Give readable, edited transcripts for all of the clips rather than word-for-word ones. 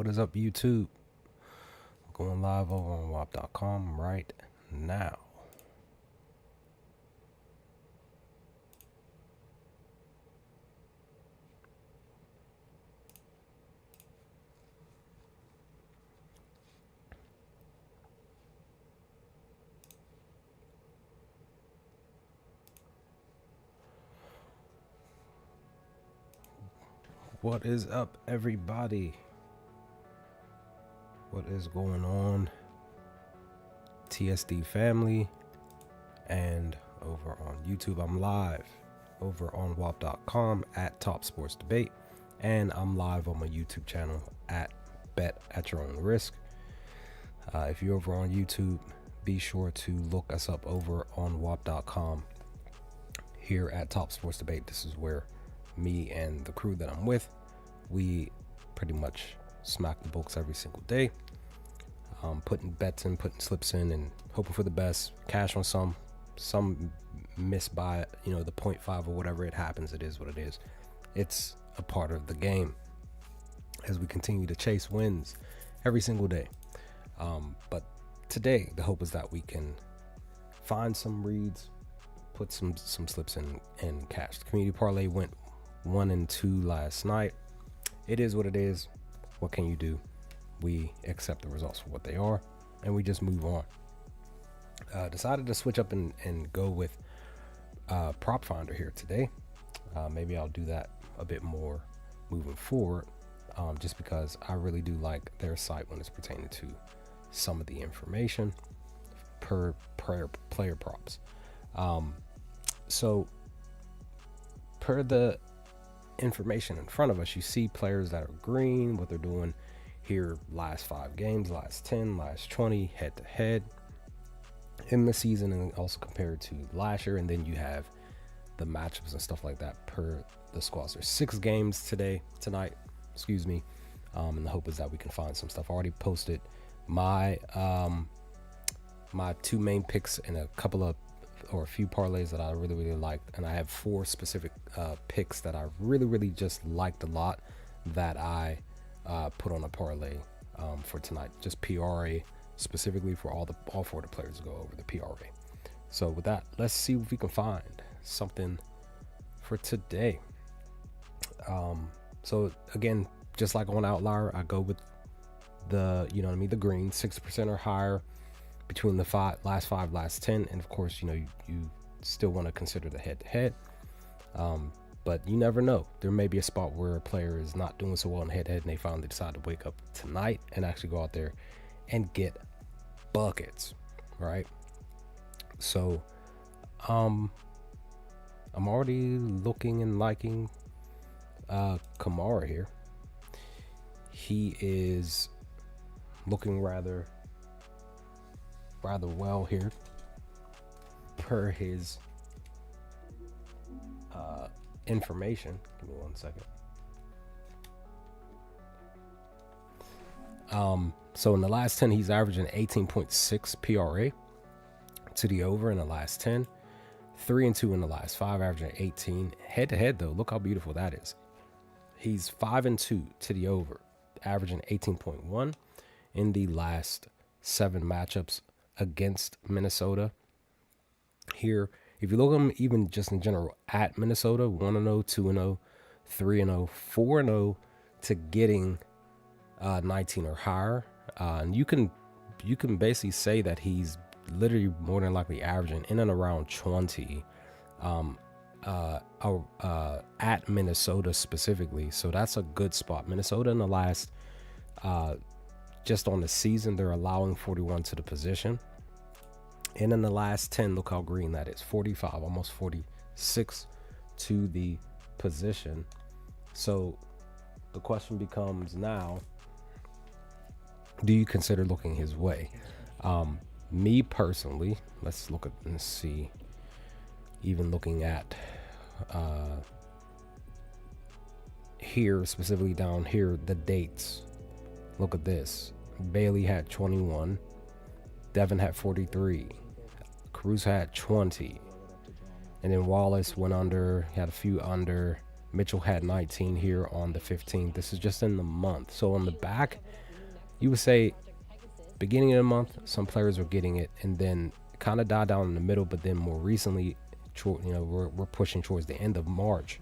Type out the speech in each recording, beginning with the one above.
What is up, YouTube? Going live over on WAP.com right now. What is up, everybody? What is going on, TSD family? And over on YouTube, I'm live over on WAP.com at Top Sports Debate, and I'm live on my YouTube channel at Bet at Your Own Risk. If you're over on YouTube, be sure to look us up over on WAP.com here at Top Sports Debate. This is where me and the crew that I'm with, we pretty much smack the books every single day, putting bets in, putting slips in, and hoping for the best. Cash on some miss by the 0.5 or whatever. It happens. It is what it is. It's a part of the game as we continue to chase wins every single day. But today the hope is that we can find some reads, put some slips in, and cash. The community parlay went 1 and 2 last night. It is what it is. What can you do? We accept the results for what they are, and we just move on. Decided to switch up and go with Prop Finder here today. Maybe I'll do that a bit more moving forward, just because I really do like their site when it's pertaining to some of the information per player props. So per the information in front of us, you see players that are green, what they're doing here last 5 games, last 10, last 20, head to head in the season, and also compared to last year. And then you have the matchups and stuff like that per the squads. There's 6 games tonight, and the hope is that we can find some stuff. I already posted my my 2 main picks and a few parlays that I really liked, and I have 4 specific picks that I really just liked a lot that I put on a parlay for tonight. Just PRA specifically for all 4 of the players to go over the PRA. So with that, let's see if we can find something for today. So again, just like on Outlier, I go with the the green, 60% or higher between the last 5, last 10, and of course, you still want to consider the head-to-head. But you never know. There may be a spot where a player is not doing so well in head-to-head, and they finally decide to wake up tonight and actually go out there and get buckets, right? So, I'm already looking and liking Kamara here. He is looking rather well here per his information. Give me 1 second. So in the last 10, he's averaging 18.6 PRA to the over in the last 10, 3 and 2 in the last 5, averaging 18. Head to head though, look how beautiful that is. He's 5 and 2 to the over, averaging 18.1 in the last 7 matchups against Minnesota. Here, if you look at him even just in general at Minnesota, 1-0, 2-0, 3-0, 4-0 to getting 19 or higher. And you can basically say that he's literally more than likely averaging in and around 20 at Minnesota specifically. So that's a good spot. Minnesota in the last just on the season, they're allowing 41 to the position. And in the last 10, look how green that is. 45, almost 46 to the position. So the question becomes now, do you consider looking his way? Me personally, let's look at and see, even looking at here, specifically down here, the dates. Look at this. Bailey had 21. Devin had 43. Cruz had 20. And then Wallace went under. He had a few under. Mitchell had 19 here on the 15th. This is just in the month. So on the back, you would say beginning of the month, some players were getting it, and then kind of died down in the middle. But then more recently, we're pushing towards the end of March.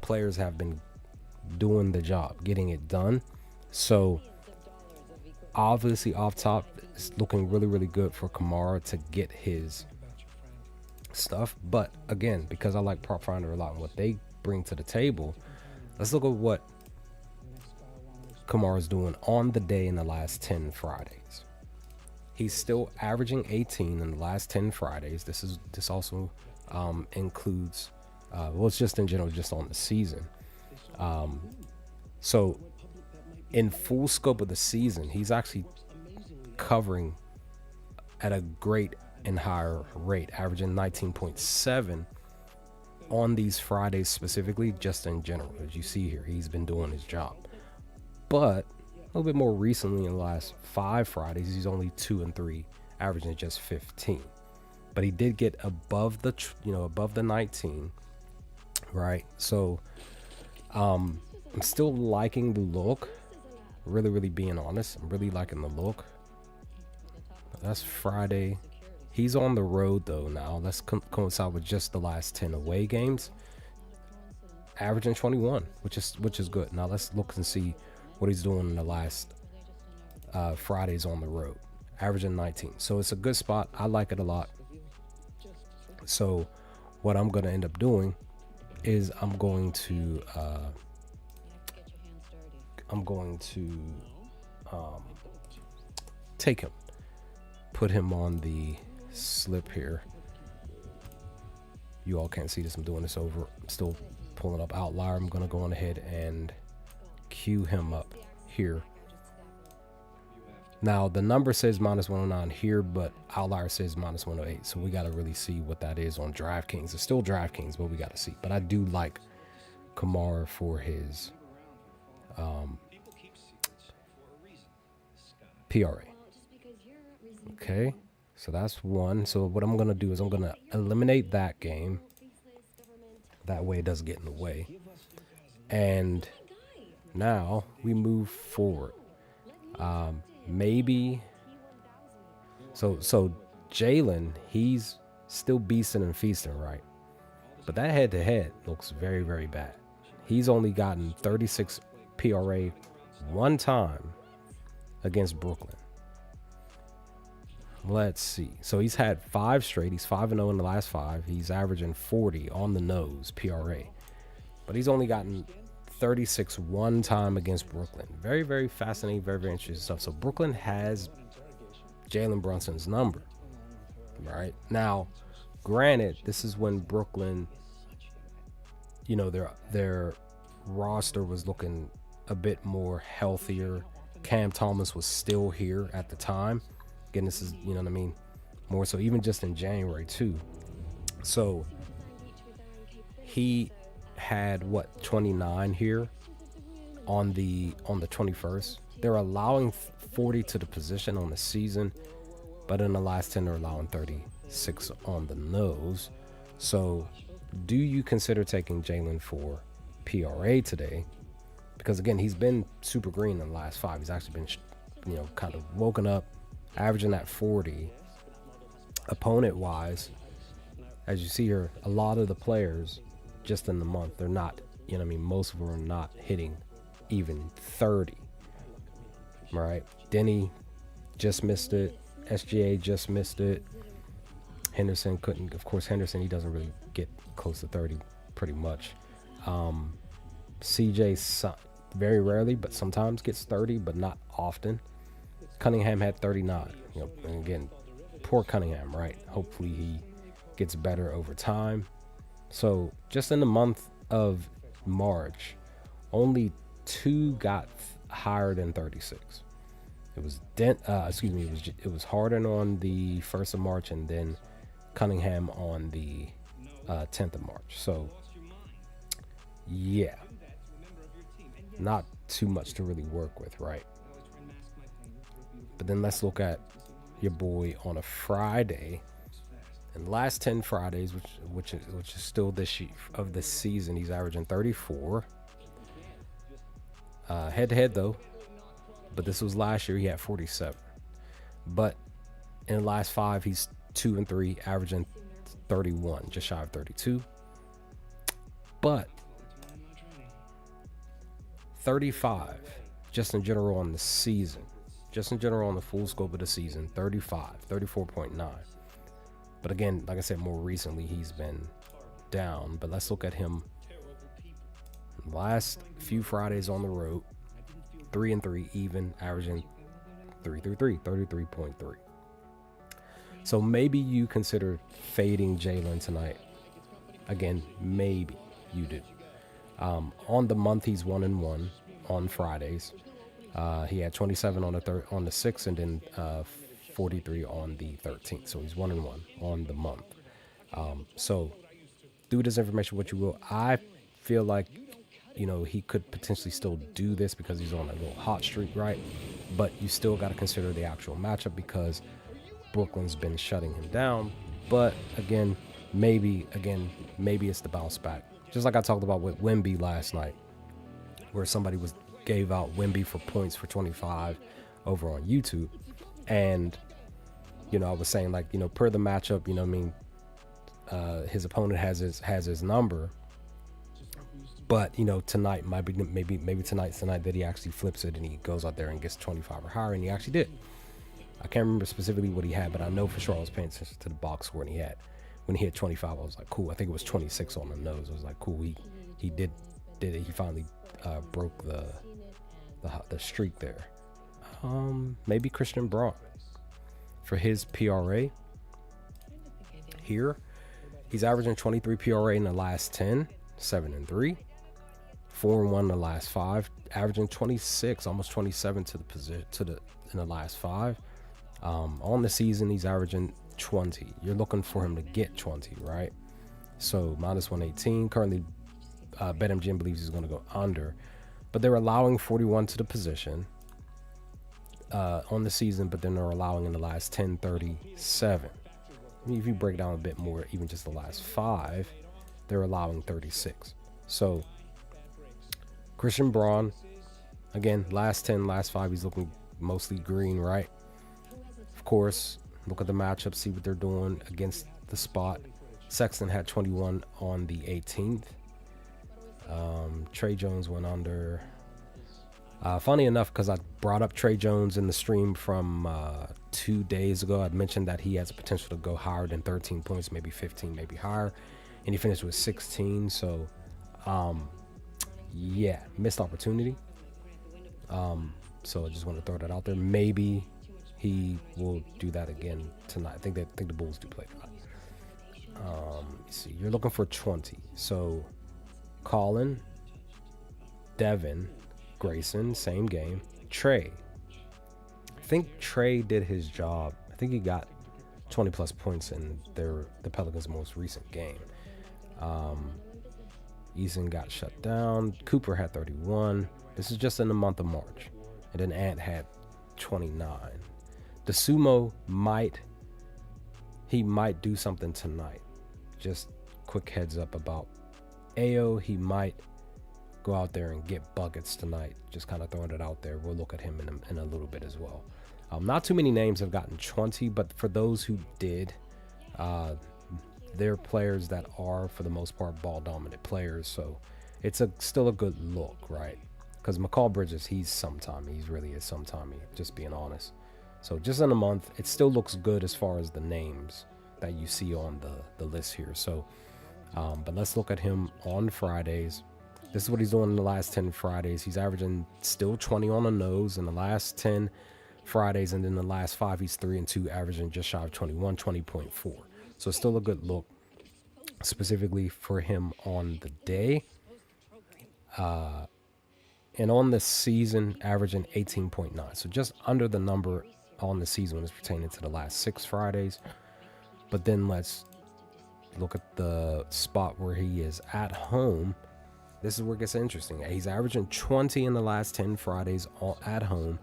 Players have been doing the job, getting it done. So obviously off top, it's looking really, really good for Kamara to get his stuff. But again, because I like Prop Finder a lot and what they bring to the table, let's look at what Kamara's doing on the day in the last 10 Fridays. He's still averaging 18 in the last 10 Fridays. This also includes well, it's just in general, just on the season. So in full scope of the season, he's actually covering at a great and higher rate, averaging 19.7 on these Fridays specifically, just in general. As you see here, he's been doing his job. But a little bit more recently, in the last 5 Fridays, he's only 2 and 3, averaging just 15. But he did get above the above the 19, right? So I'm still liking the look. Really, really being honest, I'm really liking the look. That's Friday. He's on the road though now. Let's coincide with just the last 10 away games, averaging 21, which is good. Now let's look and see what he's doing in the last Fridays on the road, averaging 19. So it's a good spot. I like it a lot. So what I'm going to end up doing is I'm going to take him, put him on the slip here. You all can't see this. I'm doing this over. I'm still pulling up Outlier. I'm going to go on ahead and queue him up here. Now the number says -109 here, but Outlier says -108. So we got to really see what that is on DraftKings. It's still DraftKings, but we got to see. But I do like Kamara for his PRA. Okay, so that's one. So what I'm going to do is I'm going to eliminate that game. That way it doesn't get in the way. And now we move forward. Maybe. So Jalen, he's still beasting and feasting, right? But that head-to-head looks very, very bad. He's only gotten 36 PRA one time against Brooklyn. Let's see. So he's had 5 straight. He's 5-0 in the last 5. He's averaging 40 on the nose PRA. But he's only gotten 36 one time against Brooklyn. Very, very fascinating, very, very interesting stuff. So Brooklyn has Jalen Brunson's number, right? Now, granted, this is when Brooklyn, their roster was looking a bit more healthier. Cam Thomas was still here at the time. Again, this is, more so even just in January too. So he had 29 here on the 21st. They're allowing 40 to the position on the season, but in the last 10 they're allowing 36 on the nose. So do you consider taking Jalen for PRA today? Because again, he's been super green in the last 5. He's actually been kind of woken up, averaging that 40. Opponent wise, as you see here, a lot of the players just in the month, they're not, most of them are not hitting even 30, right? Denny just missed it. SGA just missed it. Henderson couldn't. Of course, Henderson, he doesn't really get close to 30 pretty much. CJ very rarely, but sometimes gets 30, but not often. Cunningham had 39. And again, poor Cunningham, right? Hopefully he gets better over time. So just in the month of March, only 2 got higher than 36. It was it was Harden on the 1st of March, and then Cunningham on the 10th of March. So yeah, not too much to really work with, right? But then let's look at your boy on a Friday In the last 10 Fridays, which is still this of this season, he's averaging 34. Head to head though, but this was last year. He had 47. But in the last 5, he's 2 and 3, averaging 31, just shy of 32. But 35, just in general on the season, just in general on the full scope of the season, 34.9. But again, like I said, more recently he's been down. But let's look at him. Last few Fridays on the road, 3 and 3 even, averaging 33.3. So maybe you consider fading Jalen tonight. Again, maybe you do. On the month, he's 1-1 on Fridays. He had 27 on the 6th, and then 43 on the 13th. So he's 1-1 on the month. So do this information what you will. I feel like, he could potentially still do this because he's on a little hot streak, right? But you still got to consider the actual matchup because Brooklyn's been shutting him down. But again, maybe it's the bounce back. Just like I talked about with Wemby last night, where somebody gave out Wemby for points for 25 over on YouTube. And, I was saying, like, per the matchup, his opponent has his number. But, tonight maybe tonight's the night that he actually flips it and he goes out there and gets 25 or higher, and he actually did. I can't remember specifically what he had, but I know for sure I was paying attention to the box score, and when he hit 25, I was like, cool. I think it was 26 on the nose. I was like, cool. He did it. He finally broke the streak there. Maybe Christian Braun for his PRA here. He's averaging 23 PRA in the last 10, 7 and 3. 4-1 in the last 5, averaging 26, almost 27 in the last 5. On the season, he's averaging 20. You're looking for him to get 20, right? So minus 118. Currently, BetMGM believes he's going to go under, but they're allowing 41 to the position on the season, but then they're allowing in the last 10, 37. I mean, if you break down a bit more, even just the last 5, they're allowing 36. So Christian Braun, again, last 10, last 5, he's looking mostly green, right? Of course, look at the matchup, see what they're doing against the spot. Sexton had 21 on the 18th. Trey Jones went under. Funny enough, because I brought up Trey Jones in the stream from 2 days ago, I'd mentioned that he has potential to go higher than 13 points, maybe 15, maybe higher. And he finished with 16, so yeah, missed opportunity. So I just want to throw that out there. Maybe he will do that again tonight. I think the Bulls do play tonight. Let's see, you're looking for 20. So Colin, Devin, Grayson, same game. Trey. I think Trey did his job. I think he got 20 plus points in the Pelicans' most recent game. Eason got shut down. Cooper had 31. This is just in the month of March. And then Ant had 29. The Sumo might do something tonight. Just quick heads up about Ayo. He might go out there and get buckets tonight. Just kind of throwing it out there. We'll look at him in a little bit as well. Not too many names have gotten 20, but for those who did, they're players that are, for the most part, ball-dominant players. So it's still a good look, right? Because McCall Bridges, he's sometime. He really is sometime, just being honest. So just in a month, it still looks good as far as the names that you see on the list here. So, but let's look at him on Fridays. This is what he's doing in the last 10 Fridays. He's averaging still 20 on the nose in the last 10 Fridays. And then the last 5, he's 3 and 2, averaging just shy of 21, 20.4. So it's still a good look, specifically for him on the day. And on the season, averaging 18.9. So just under the number on the season when it's pertaining to the last 6 Fridays. But then let's look at the spot where he is at home. This is where it gets interesting. He's averaging 20 in the last 10 Fridays at home.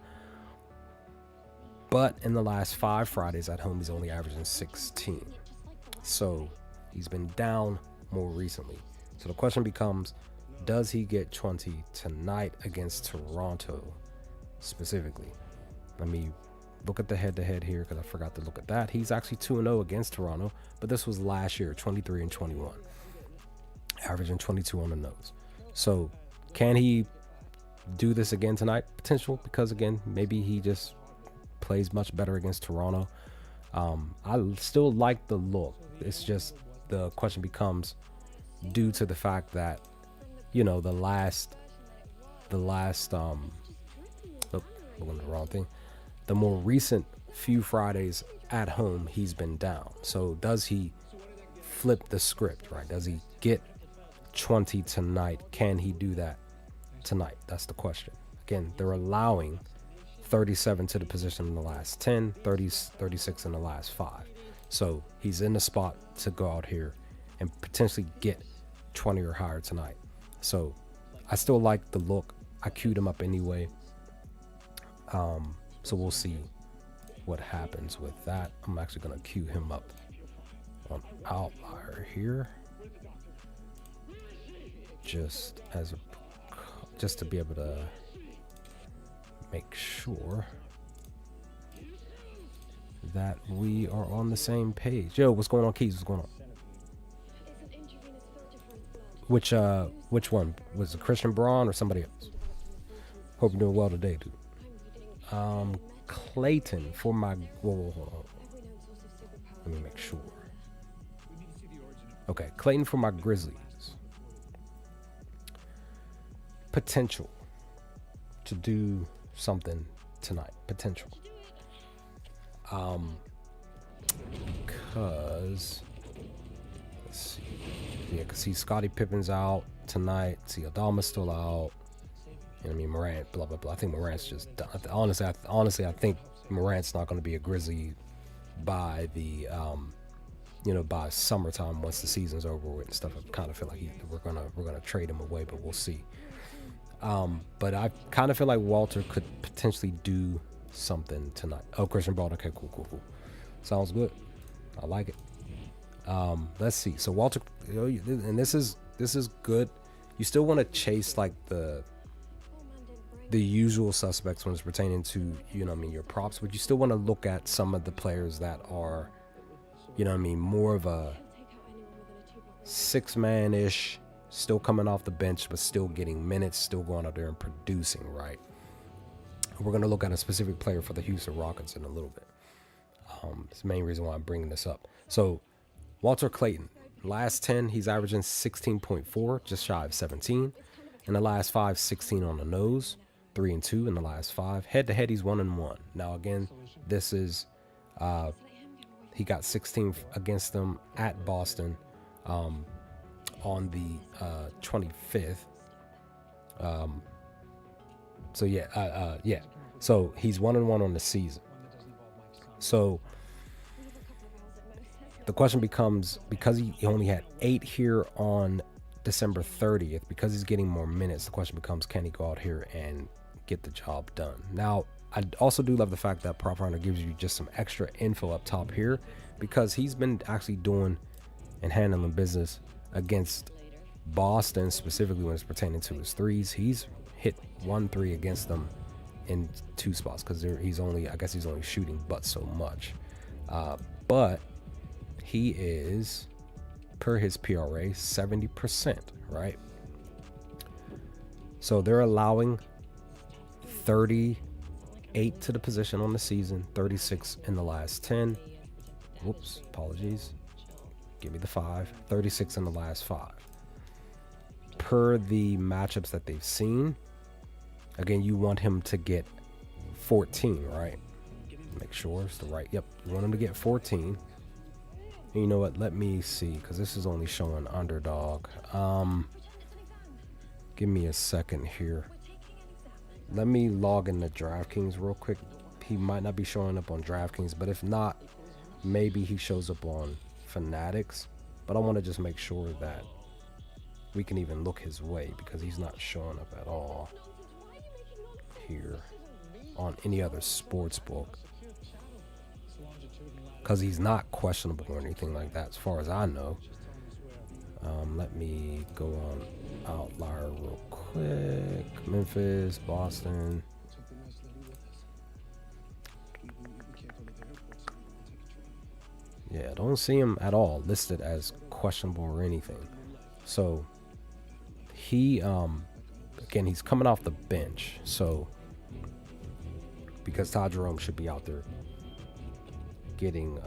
But in the last 5 Fridays at home, he's only averaging 16. So he's been down more recently. So the question becomes, does he get 20 tonight against Toronto specifically? Let me look at the head-to-head here because I forgot to look at that. He's actually 2-0 against Toronto, but this was last year, 23 and 21, averaging 22 on the nose. So can he do this again tonight? Potential, because again, maybe he just plays much better against Toronto. I still like the look. It's just the question becomes, due to the fact that, you know, the last oh, looking at the wrong thing. The more recent few Fridays at home, he's been down. So does he flip the script, right? Does he get 20 tonight? Can he do that tonight? That's the question. Again, they're allowing 37 to the position in the last 10, 30, 36 in the last 5. So he's in the spot to go out here and potentially get 20 or higher tonight. So I still like the look. I queued him up anyway. So we'll see what happens with that. I'm actually going to queue him up on Outlier here, just to be able to make sure that we are on the same page. Yo, what's going on, Keys? What's going on? Which one? Was it Christian Braun or somebody else? Hope you're doing well today, dude. Clayton for my... Whoa, hold on. Let me make sure. Okay, Clayton for my Grizzlies. Potential to do something tonight. Potential. Because... Let's see. Yeah, because see, Scottie Pippen's out tonight. See, Adama's still out. You know what I mean? Morant, blah, blah, blah. I think Morant's just done. Honestly, I think Morant's not going to be a Grizzly by the, by summertime once the season's over with and stuff. I kind of feel like we're gonna trade him away, but we'll see. But I kind of feel like Walter could potentially do something tonight. Oh, Christian Braun. Okay, cool. Sounds good. I like it. Let's see. So Walter, and this is good. You still want to chase like the usual suspects when it's pertaining to, your props, but you still want to look at some of the players that are, more of a 6-man-ish, still coming off the bench, but still getting minutes, still going out there and producing, right? We're going to look at a specific player for the Houston Rockets in a little bit. It's the main reason why I'm bringing this up. So Walter Clayton, last 10, he's averaging 16.4, just shy of 17. In the last 5, 16 on the nose. 3 and 2 in the last 5. Head to head, he's 1-1. Now again, this is he got 16 against them at Boston on the 25th. So he's 1-1 on the season. So the question becomes, because he only had 8 here on December 30th, because he's getting more minutes, the question becomes, can he go out here and get the job done? Now, I also do love the fact that Prop Finder gives you just some extra info up top here, because he's been actually doing and handling business against Boston, specifically when it's pertaining to his threes. He's hit 1 3 against them in 2 spots, because he's only shooting but so much. But he is, per his PRA, 70%, right? So they're allowing 38 to the position on the season, 36 in the last 10. Whoops, apologies. Give me the 5. 36 in the last 5. Per the matchups that they've seen, again, you want him to get 14, right? Make sure it's the right. Yep, you want him to get 14. And you know what? Let me see, because this is only showing underdog. Give me a second here. Let me log into DraftKings real quick. He might not be showing up on DraftKings, but if not, maybe he shows up on Fanatics. But I want to just make sure that we can even look his way, because he's not showing up at all here on any other sports book. because he's not questionable or anything like that, as far as I know. Let me go on Outlier real quick. Memphis, Boston. Yeah, don't see him at all listed as questionable or anything. So he, again, he's coming off the bench. So because Todd Jerome should be out there getting,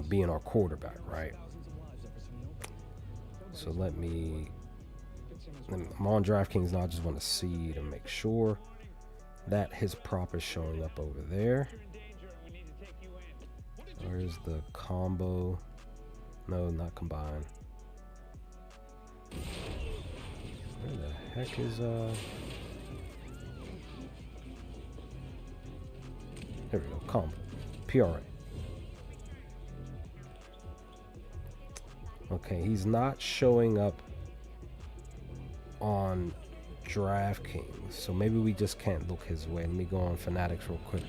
being our quarterback, right? So I'm on DraftKings now. I just want to see to make sure that his prop is showing up over there. Where's the combo? No, not combined. Where the heck is There we go. Combo. PRA. Okay, he's not showing up on DraftKings, so maybe we just can't look his way. Let me go on Fanatics real quick.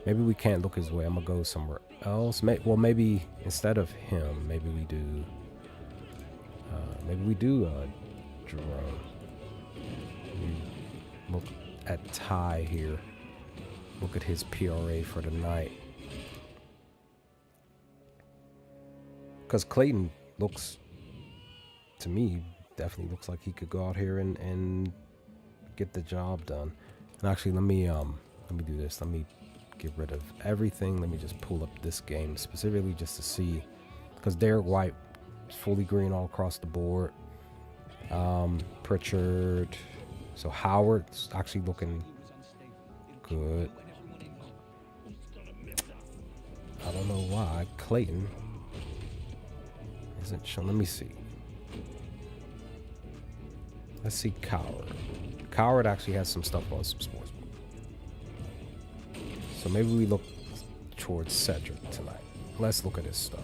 Maybe we can't look his way. I'm gonna go somewhere else. Maybe instead of him, maybe we do Jerome. Look at Ty here. Look at his PRA for the night. Because Clayton looks, to me, definitely looks like he could go out here and get the job done. And actually, let me do this. Let me get rid of everything. Let me just pull up this game specifically just to see, because Derek White is fully green all across the board. Pritchard, so Howard's actually looking good. I don't know why Clayton isn't showing. Let me see. Let's see Coward. Coward actually has some stuff on some sports. So maybe we look towards Cedric tonight. Let's look at his stuff.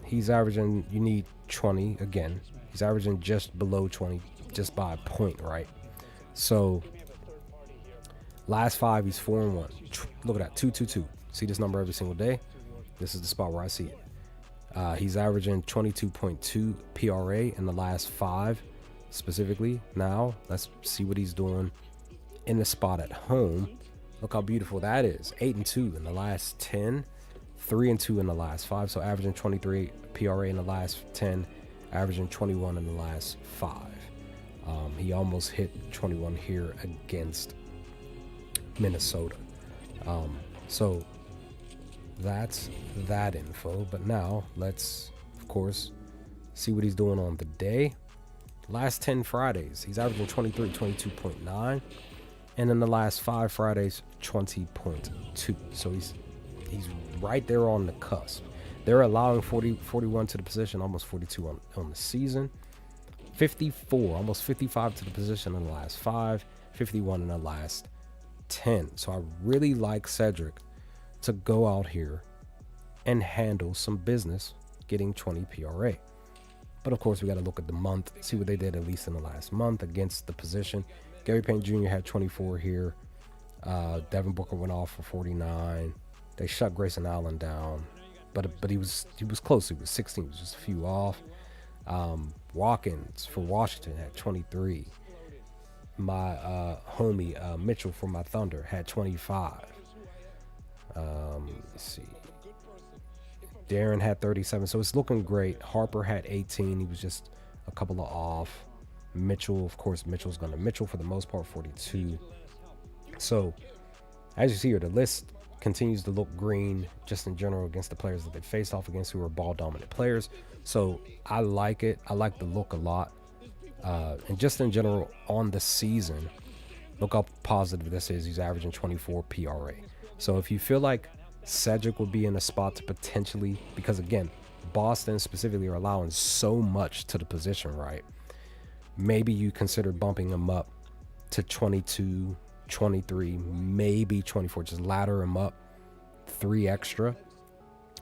He's averaging, you need 20 again. He's averaging just below 20, just by a point, right? So last 5, he's 4-1. Look at that, 2-2-2. See this number every single day? This is the spot where I see it. He's averaging 22.2 PRA in the last 5 specifically. Now let's see what he's doing in the spot at home. Look how beautiful that is. 8-2 in the last 10, 3-2 in the last 5. So averaging 23 PRA in the last 10, averaging 21 in the last 5. He almost hit 21 here against Minnesota. So that's that info. But now let's, of course, see what he's doing on the day. Last 10 Fridays, he's averaging 23, 22.9. And in the last 5 Fridays, 20.2. So he's right there on the cusp. They're allowing 41 to the position, almost 42 on the season. 54, almost 55 to the position in the last 5, 51 in the last 10. So I really like Cedric to go out here and handle some business, getting 20 PRA. But of course, we got to look at the month, see what they did at least in the last month against the position. Gary Payne Jr. had 24 here. Devin Booker went off for 49. They shut Grayson Allen down, but he was close. He was 16. He was just a few off. Watkins for Washington had 23. My homie Mitchell for my Thunder had 25. Let's see. Darren had 37. So it's looking great. Harper had 18. He was just a couple of off. Mitchell, of course, Mitchell's going to Mitchell for the most part, 42. So as you see here, the list continues to look green just in general against the players that they faced off against, who are ball dominant players. So I like it. I like the look a lot. And just in general on the season, look how positive this is. He's averaging 24 PRA. So if you feel like Cedric would be in a spot to potentially, because again, Boston specifically are allowing so much to the position, right? Maybe you consider bumping him up to 22, 23, maybe 24. Just ladder him up 3 extra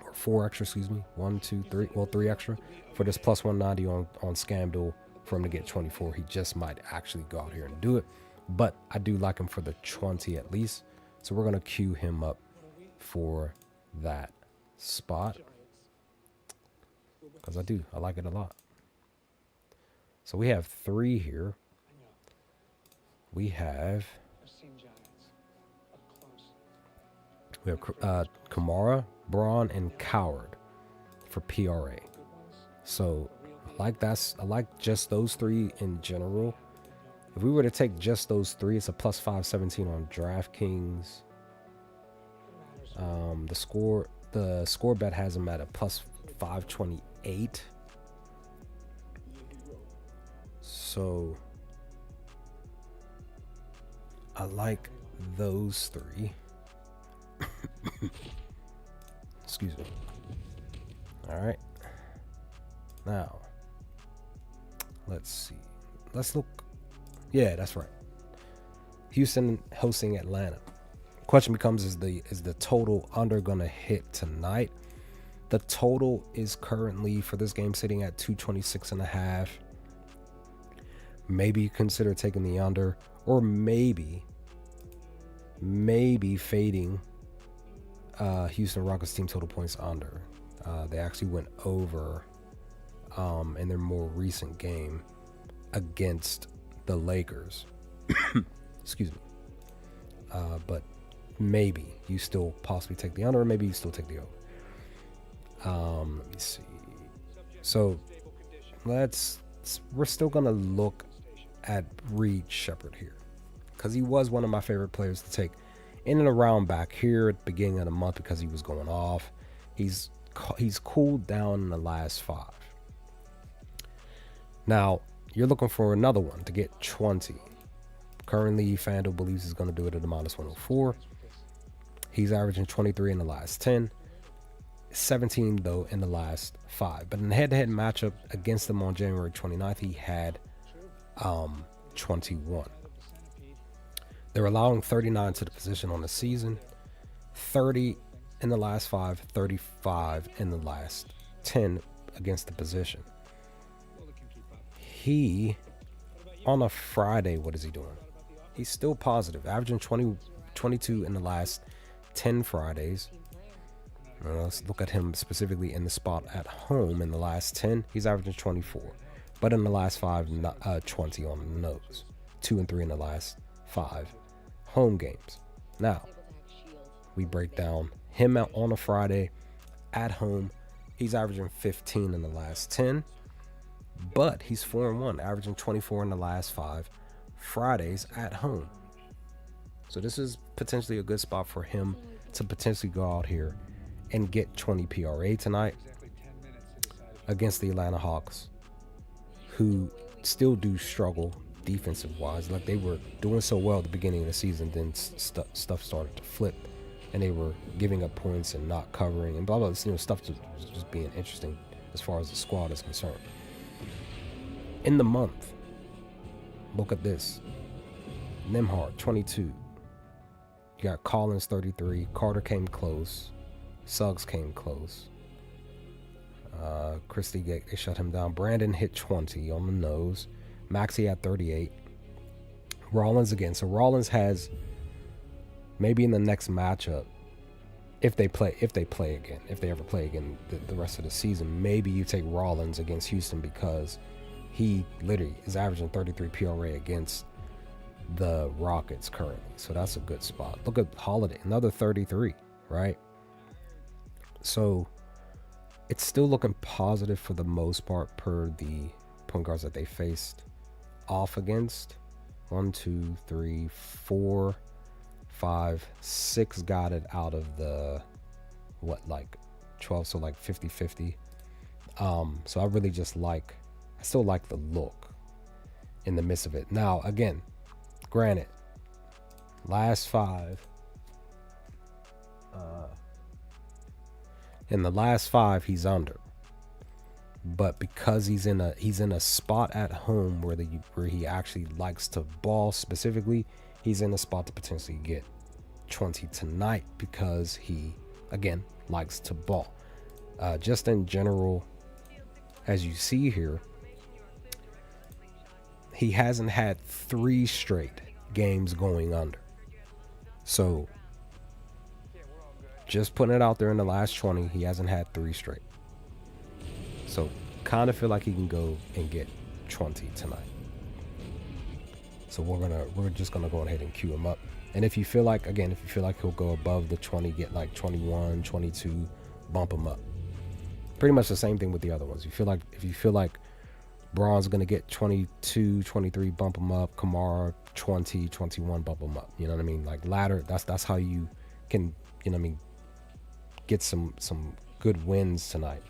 or 4 extra, excuse me. 1, 2, 3. Well, 3 extra for this plus 190 on ScamDuel for him to get 24. He just might actually go out here and do it. But I do like him for the 20 at least. So we're going to queue him up for that spot because I like it a lot. So we have 3 here. We have Kamara, Braun, and Coward for PRA. So I like just those 3 in general. If we were to take just those 3, it's a plus 517 on DraftKings. The score bet has him at a plus 528. So I like those 3. Excuse me. All right. Now, let's see. Let's look. Yeah, that's right. Houston hosting Atlanta. Question becomes, is the total under gonna hit tonight? The total is currently for this game sitting at 226.5. Maybe you consider taking the under, or maybe fading Houston Rockets team total points under. They actually went over in their more recent game against the Lakers. Excuse me. But maybe you still possibly take the under, or maybe you still take the over. Let me see. So we're still gonna look at Reed Shepherd here, because he was one of my favorite players to take in and around back here at the beginning of the month because he was going off. He's cooled down in the last 5. Now you're looking for another one to get 20. Currently, FanDuel believes he's going to do it at a minus 104. He's averaging 23 in the last 10, 17 though in the last 5. But in the head-to-head matchup against them on January 29th, he had 21. They're allowing 39 to the position on the season, 30 in the last 5, 35 in the last 10 against the position. He, on a Friday, what is he doing? He's still positive, averaging 22 in the last 10 Fridays. Let's look at him specifically in the spot at home. In the last 10, he's averaging 24. But in the last 5, 20 on the nose. 2 and 3 in the last 5 home games. Now, we break down him out on a Friday at home. He's averaging 15 in the last 10. But he's 4-1, averaging 24 in the last 5 Fridays at home. So this is potentially a good spot for him to potentially go out here and get 20 PRA tonight against the Atlanta Hawks, who still do struggle defensive wise. Like, they were doing so well at the beginning of the season, then stuff started to flip and they were giving up points and not covering and blah blah. Stuff just being interesting as far as the squad is concerned. In the month, look at this. Nembhard, 22. You got Collins, 33. Carter came close. Suggs came close. Christie, they shut him down. Brandon hit 20 on the nose. Maxey at 38. Rollins again. So Rollins has, maybe in the next matchup, if they ever play again the rest of the season, maybe you take Rollins against Houston, because he literally is averaging 33 PRA against the Rockets currently. So that's a good spot. Look at Holiday, another 33, right? So it's still looking positive for the most part per the point guards that they faced off against. 1, 2, 3, 4, 5, 6 got it out of the 12, so like 50-50. So I really just I still like the look in the midst of it. Now, again, granted, last 5, in the last 5 he's under, but because he's in a spot at home where he actually likes to ball specifically, he's in a spot to potentially get 20 tonight because he, again, likes to ball. Just in general, as you see here, he hasn't had 3 straight games going under. So Just putting it out there, in the last 20, he hasn't had 3 straight. So kind of feel like he can go and get 20 tonight. So we're just gonna go ahead and cue him up. And if you feel like, again, if you feel like he'll go above the 20, get like 21, 22, bump him up. Pretty much the same thing with the other ones. If you feel like Braun's gonna get 22, 23, bump him up. Kamara 20, 21, bump him up. You know what I mean? Like ladder. That's how you can, you know what I mean, get some good wins tonight,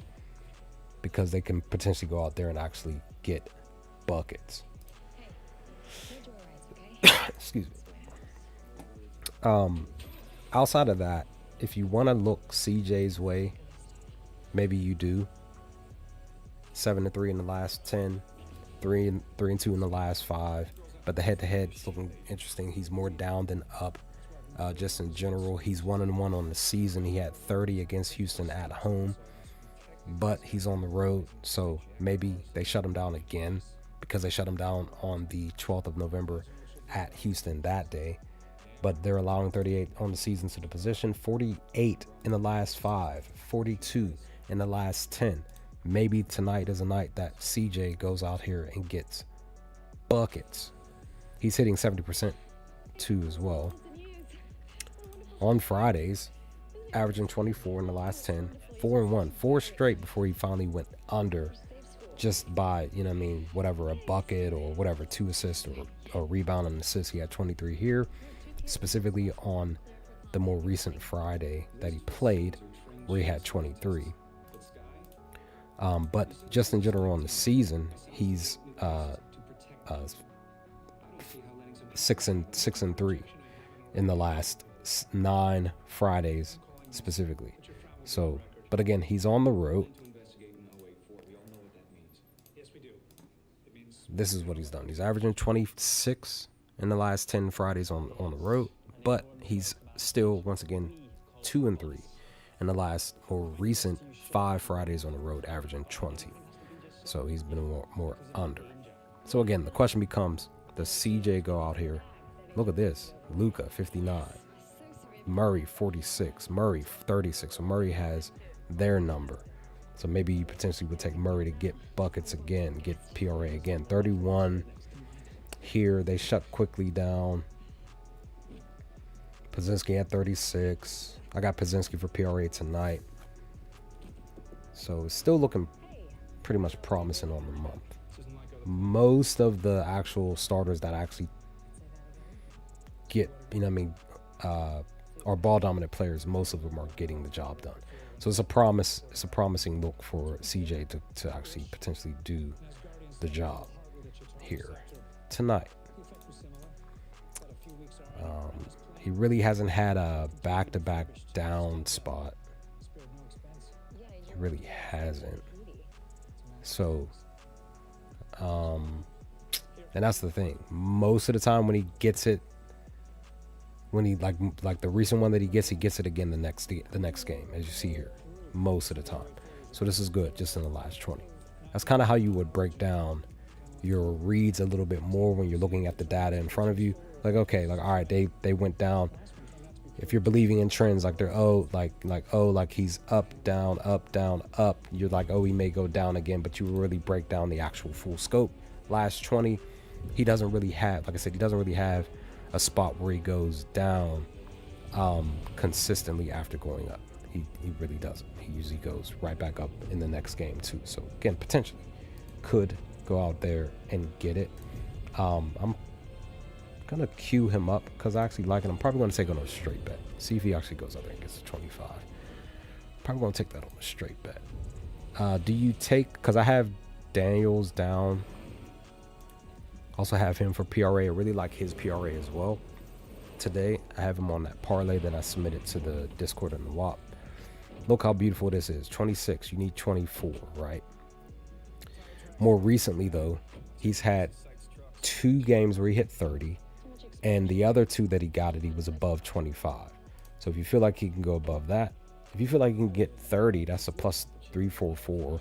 because they can potentially go out there and actually get buckets. Excuse me. Outside of that, if you want to look CJ's way, maybe you do. 7-3 in the last 10, 3-2 in the last 5. But the head-to-head is looking interesting. He's more down than up. Just in general, he's 1-1 on the season. He had 30 against Houston at home, but he's on the road, so maybe they shut him down again, because they shut him down on the 12th of November at Houston that day. But they're allowing 38 on the season to the position, 48 in the last 5, 42 in the last 10. Maybe tonight is a night that CJ goes out here and gets buckets. He's hitting 70% too as well. On Fridays, averaging 24 in the last 10, 4-1, 4 straight before he finally went under, just by, you know what I mean, whatever, a bucket or whatever, 2 assists or rebound and assist. He had 23 here, specifically on the more recent Friday that he played, where he had 23. But just in general on the season, he's 6-3 in the last 9 Fridays specifically. So, but again, he's on the road. This is what he's done. He's averaging 26 in the last 10 Fridays on the road, but he's still, once again, 2-3 in the last more recent 5 Fridays on the road, averaging 20. So he's been more under. So again, the question becomes, does CJ go out here? Look at this. Luka, 59. Murray, 46. Murray, 36. So Murray has their number. So maybe you potentially would take Murray to get buckets again, get PRA again. 31 here. They shut quickly down. Pozinski at 36. I got Pozinski for PRA tonight. So it's still looking pretty much promising on the month. Most of the actual starters that actually get, you know what I mean, are ball dominant players, most of them are getting the job done. So it's a promising look for CJ to actually potentially do the job here tonight. He really hasn't had a back-to-back down spot. He really hasn't. So, and that's the thing. Most of the time when he gets it, when he like the recent one that he gets it again the next game, as you see here, most of the time. So this is good, just in the last 20. That's kind of how you would break down your reads a little bit more when you're looking at the data in front of you. Like, okay, like, all right, they went down. If you're believing in trends, like they're like he's up, down, up. You're like, oh, he may go down again, but you really break down the actual full scope. Last 20, he doesn't really have, like I said, he doesn't really have a spot where he goes down consistently after going up. He really doesn't. He usually goes right back up in the next game too. So again, potentially could go out there and get it. I'm gonna queue him up because I actually like it. I'm probably gonna take it on a straight bet. See if he actually goes out there and gets to 25. Probably gonna take that on a straight bet. Do you take, because I have Daniels down, also have him for PRA. I really like his PRA as well. Today I have him on that parlay that I submitted to the Discord and the WAP. Look how beautiful this is. 26, you need 24, right? More recently though, he's had 2 games where he hit 30, and the other 2 that he got it, he was above 25. So if you feel like he can go above that, if you feel like he can get 30, that's a plus 344.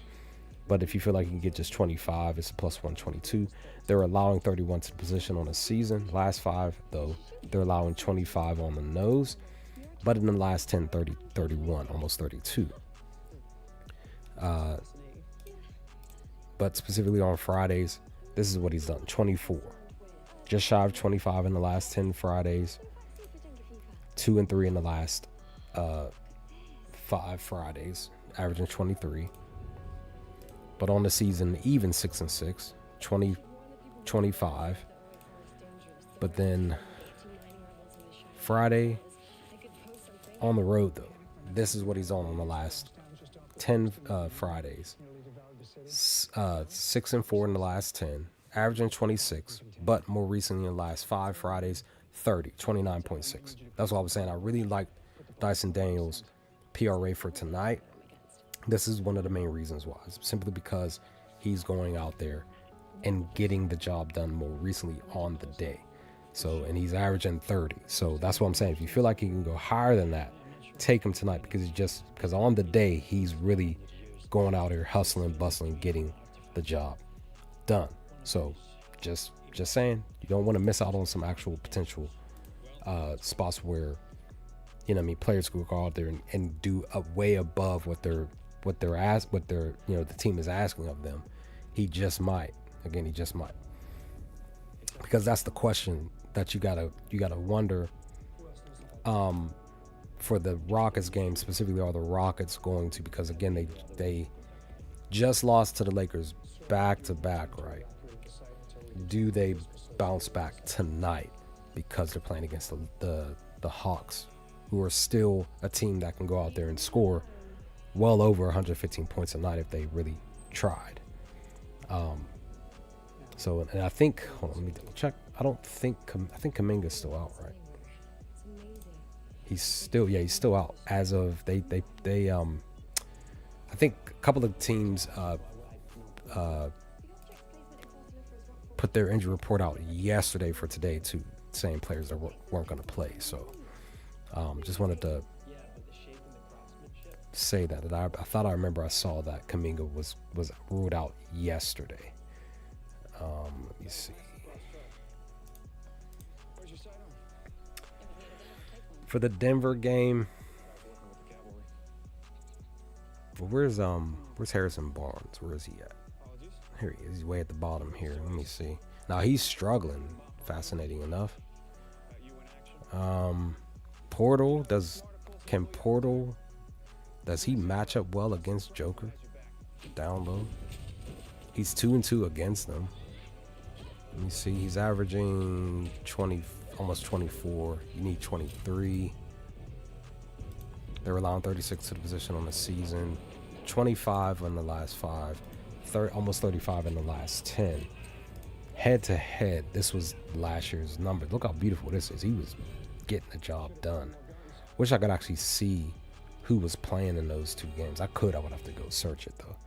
But if you feel like you can get just 25, it's a plus 122. They're allowing 31 to the position on a season. Last 5, though, they're allowing 25 on the nose. but in the last 10, 30, 31, almost 32. But specifically on Fridays, this is what he's done: 24, just shy of 25 in the last 10 Fridays, 2 and 3 in the last 5 Fridays, averaging 23. But on the season, even 6 and 6, 20, 25. But then Friday on the road, though, this is what he's on the last 10 Fridays. 6 and 4 in the last 10, averaging 26. But more recently, in the last 5 Fridays, 30, 29.6. That's what I was saying. I really like Dyson Daniels' PRA for tonight. This is one of the main reasons why. It's simply because he's going out there and getting the job done more recently on the day. So, and he's averaging 30. So that's what I'm saying. If you feel like he can go higher than that, take him tonight, because on the day he's really going out here hustling, bustling, getting the job done. So just saying, you don't want to miss out on some actual potential spots where, you know what I mean, players could go out there and do a way above what the team is asking of them. He just might. Again, he just might. Because that's the question that you gotta wonder. For the Rockets game specifically, are the Rockets going to, because again they just lost to the Lakers back to back, right? Do they bounce back tonight because they're playing against the Hawks, who are still a team that can go out there and score well over 115 points a night if they really tried. So, and I think, hold on, let me double check. I think Kuminga's still out, right? He's still out as of they I think a couple of teams put their injury report out yesterday for today too, saying players that weren't going to play. So just wanted to say that I thought I remember I saw that Kuminga was ruled out yesterday. Let me see. For the Denver game, well, where's Harrison Barnes? Where is he at? Here he is. He's way at the bottom here. Let me see. Now he's struggling. Fascinating enough. Portal does he match up well against Joker? Down low. He's 2-2 against them. Let me see. He's averaging 20. Almost 24. You need 23. They're allowing 36 to the position on the season. 25 in the last 5. Almost 35 in the last 10. Head to head, this was last year's number. Look how beautiful this is. He was getting the job done. Wish I could actually see who was playing in those 2 games. I would have to go search it though.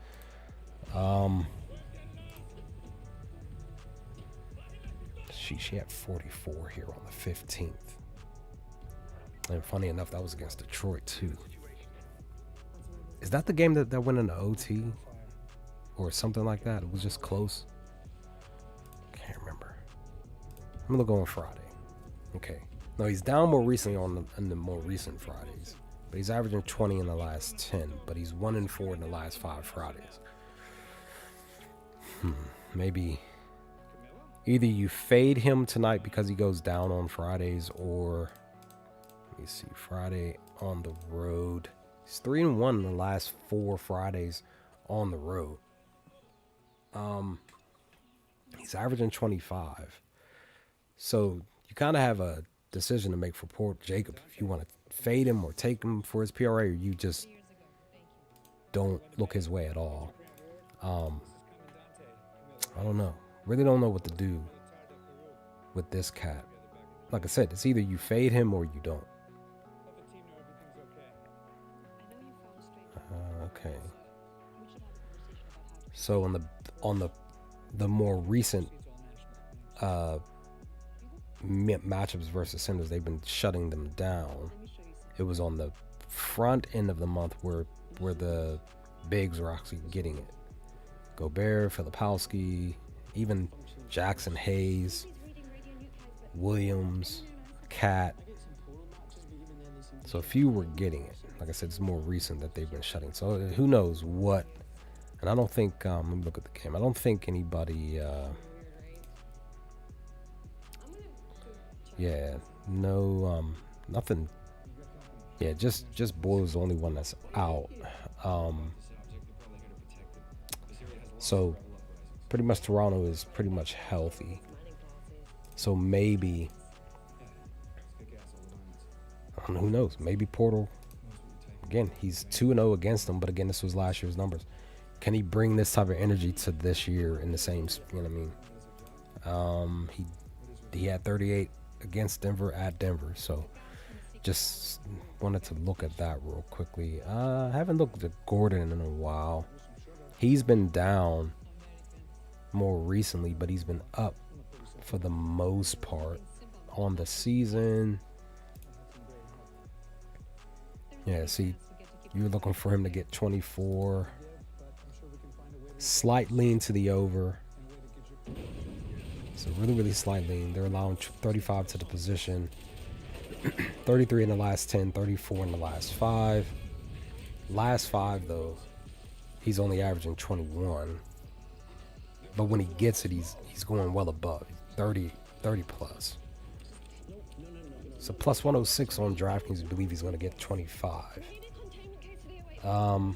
She had 44 here on the 15th. And funny enough, that was against Detroit too. Is that the game that went into OT? Or something like that? It was just close. Can't remember. I'm gonna go on Friday. Okay. No, he's down more recently in the more recent Fridays. But he's averaging 20 in the last 10. But he's 1 and 4 in the last 5 Fridays. Maybe either you fade him tonight because he goes down on Fridays, or let me see, Friday on the road. He's 3-1 in the last 4 Fridays on the road. He's averaging 25. So you kind of have a decision to make for Port Jacob. If you want to fade him or take him for his PRA, or you just don't look his way at all. I don't know. Really don't know what to do with this cat. Like I said, it's either you fade him or you don't. Okay. So on the more recent matchups versus Cinders, they've been shutting them down. It was on the front end of the month where the bigs were actually getting it. Gobert, Filipowski, even Jackson Hayes, Williams, Cat. So few were getting it. Like I said, it's more recent that they've been shutting. So who knows what? And I don't think. Let me look at the game. I don't think anybody. Yeah, no, nothing. Yeah, just Boyle's the only one that's out. So pretty much Toronto is pretty much healthy. So maybe, who knows? Maybe Portal. Again, he's 2-0 against them, but again, this was last year's numbers. Can he bring this type of energy to this year in the same? You know what I mean? He had 38 against Denver at Denver. So just wanted to look at that real quickly. I haven't looked at Gordon in a while. He's been down more recently, but he's been up for the most part on the season. Yeah, see, you were looking for him to get 24. Slight lean to the over. So really slight lean. They're allowing 35 to the position. 33 in the last 10, 34 in the last 5. Last 5, though, he's only averaging 21. But when he gets it, he's going well above 30 plus. So plus 106 on DraftKings. I believe he's going to get 25. Let me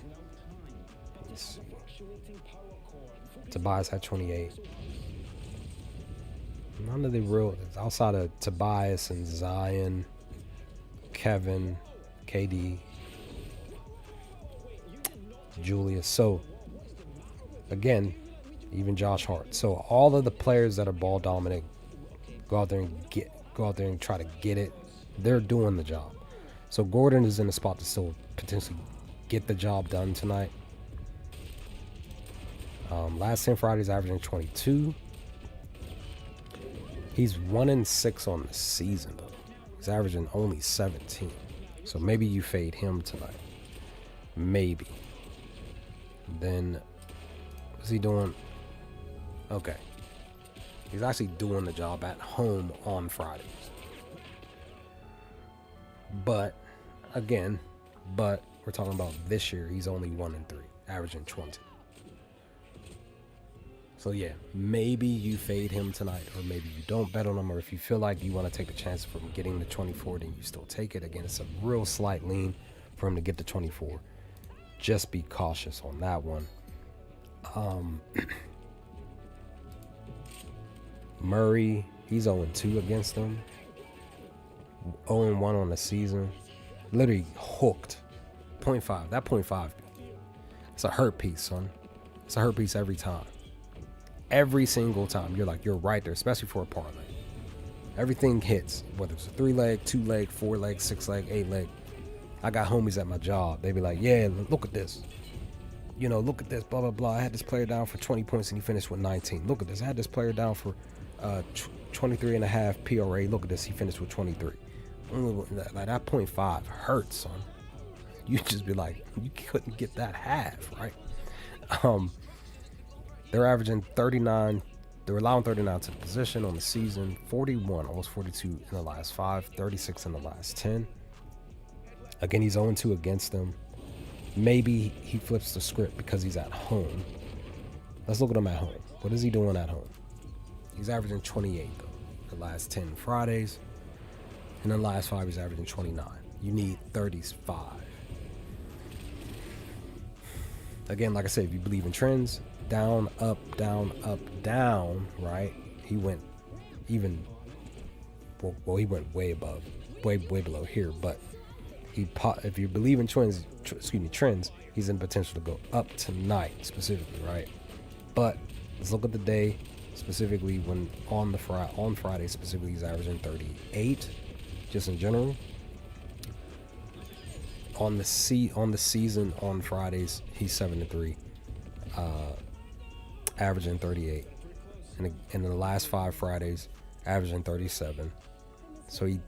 see. Tobias had 28. None of the real, outside of Tobias and Zion, Kevin, KD, Julius. So again, even Josh Hart. So all of the players that are ball dominant go out there and try to get it. They're doing the job. So Gordon is in a spot to still potentially get the job done tonight. Last 10 Fridays averaging 22. He's 1-6 on the season though. He's averaging only 17. So maybe you fade him tonight. Maybe. Then what's he doing? Okay. He's actually doing the job at home on Fridays. But again, we're talking about this year. He's only 1-3, averaging 20. So yeah, maybe you fade him tonight, or maybe you don't bet on him, or if you feel like you want to take the chance from getting the 24, then you still take it. Again, it's a real slight lean for him to get the 24. Just be cautious on that one. Murray, he's 0-2 against them. 0-1 on the season. Literally hooked. 0.5. That 0.5. It's a hurt piece, son. It's a hurt piece every time. Every single time. You're right there, especially for a parlay. Everything hits, whether it's a 3-leg, 2-leg, 4-leg, 6-leg, 8-leg. I got homies at my job. They be like, yeah, look at this. You know, look at this, blah, blah, blah. I had this player down for 20 points and he finished with 19. Look at this. I had this player down for 23.5 PRA. Look at this. He finished with 23. Like that 0.5 hurts, son. You just be like, you couldn't get that half, right? They're averaging 39. They're allowing 39 to the position on the season. 41, almost 42 in the last 5. 36 in the last 10. Again, he's 0-2 against them. Maybe he flips the script because he's at home. Let's look at him at home. What is he doing at home? He's averaging 28, though, the last 10 Fridays. And the last 5, he's averaging 29. You need 35. Again, like I said, if you believe in trends, down, up, down, right? He went even, well, he went way above, way below here, but if you believe in trends, he's in potential to go up tonight specifically, right? But let's look at the day specifically. When on Friday specifically, he's averaging 38, just in general. On the season on Fridays, he's 7-3, averaging 38, and in the last 5 Fridays, averaging 37. So he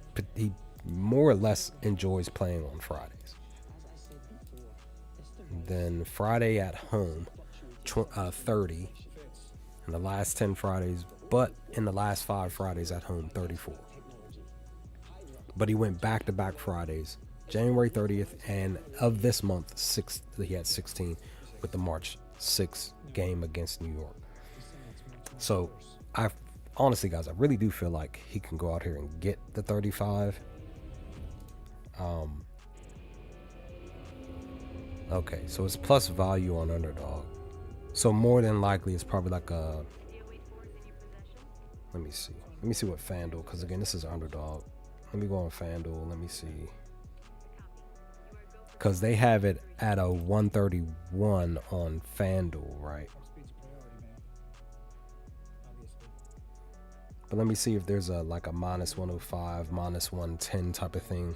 more or less enjoys playing on Fridays. Then Friday at home, 30 in the last 10 Fridays, but in the last 5 Fridays at home, 34. But he went back-to-back Fridays January 30th, and of this month, he had 16 with the March 6th game against New York. So I honestly, guys, I really do feel like he can go out here and get the 35. Okay, so it's plus value on underdog. So more than likely, it's probably like a. Let me see. Let me see what FanDuel, because again, this is underdog. Let me go on FanDuel. Let me see. Because they have it at a 131 on FanDuel, right? But let me see if there's a like a minus 105, minus 110 type of thing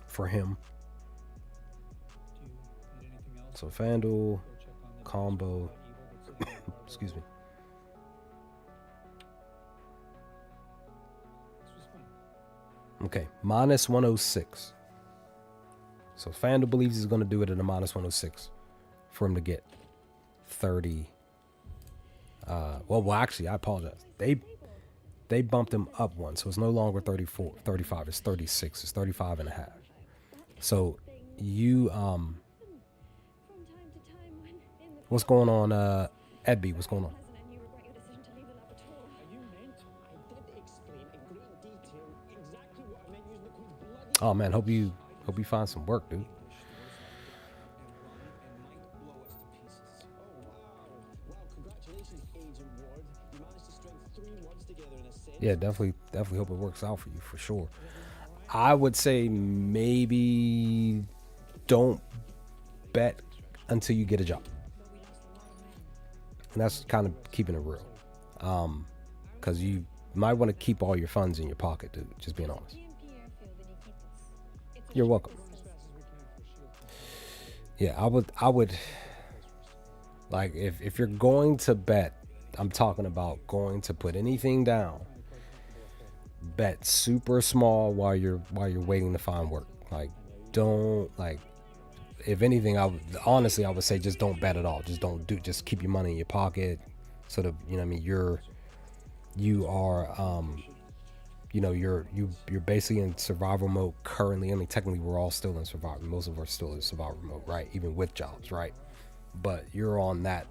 for him. So FanDuel combo. Excuse me. Okay, minus 106. So FanDuel believes he's going to do it at a minus 106 for him to get 30. Well, actually, I apologize. They bumped him up one, so it's no longer 35. It's 36. It's 35 and a half. So you what's going on, Edby? What's going on? Oh man, hope you find some work, dude. Yeah, definitely hope it works out for you for sure. I would say maybe don't bet until you get a job. And that's kind of keeping it real. Because you might want to keep all your funds in your pocket, dude. Just being honest. You're welcome. Yeah, I would like if you're going to bet, I'm talking about going to put anything down, bet super small while you're waiting to find work. Like, don't, like, if anything, I would say just don't bet at all. Just keep your money in your pocket. So that, you know what I mean, you're basically in survival mode currently. I mean, technically we're all still in survival. Most of us are still in survival mode, right? Even with jobs, right? But you're in that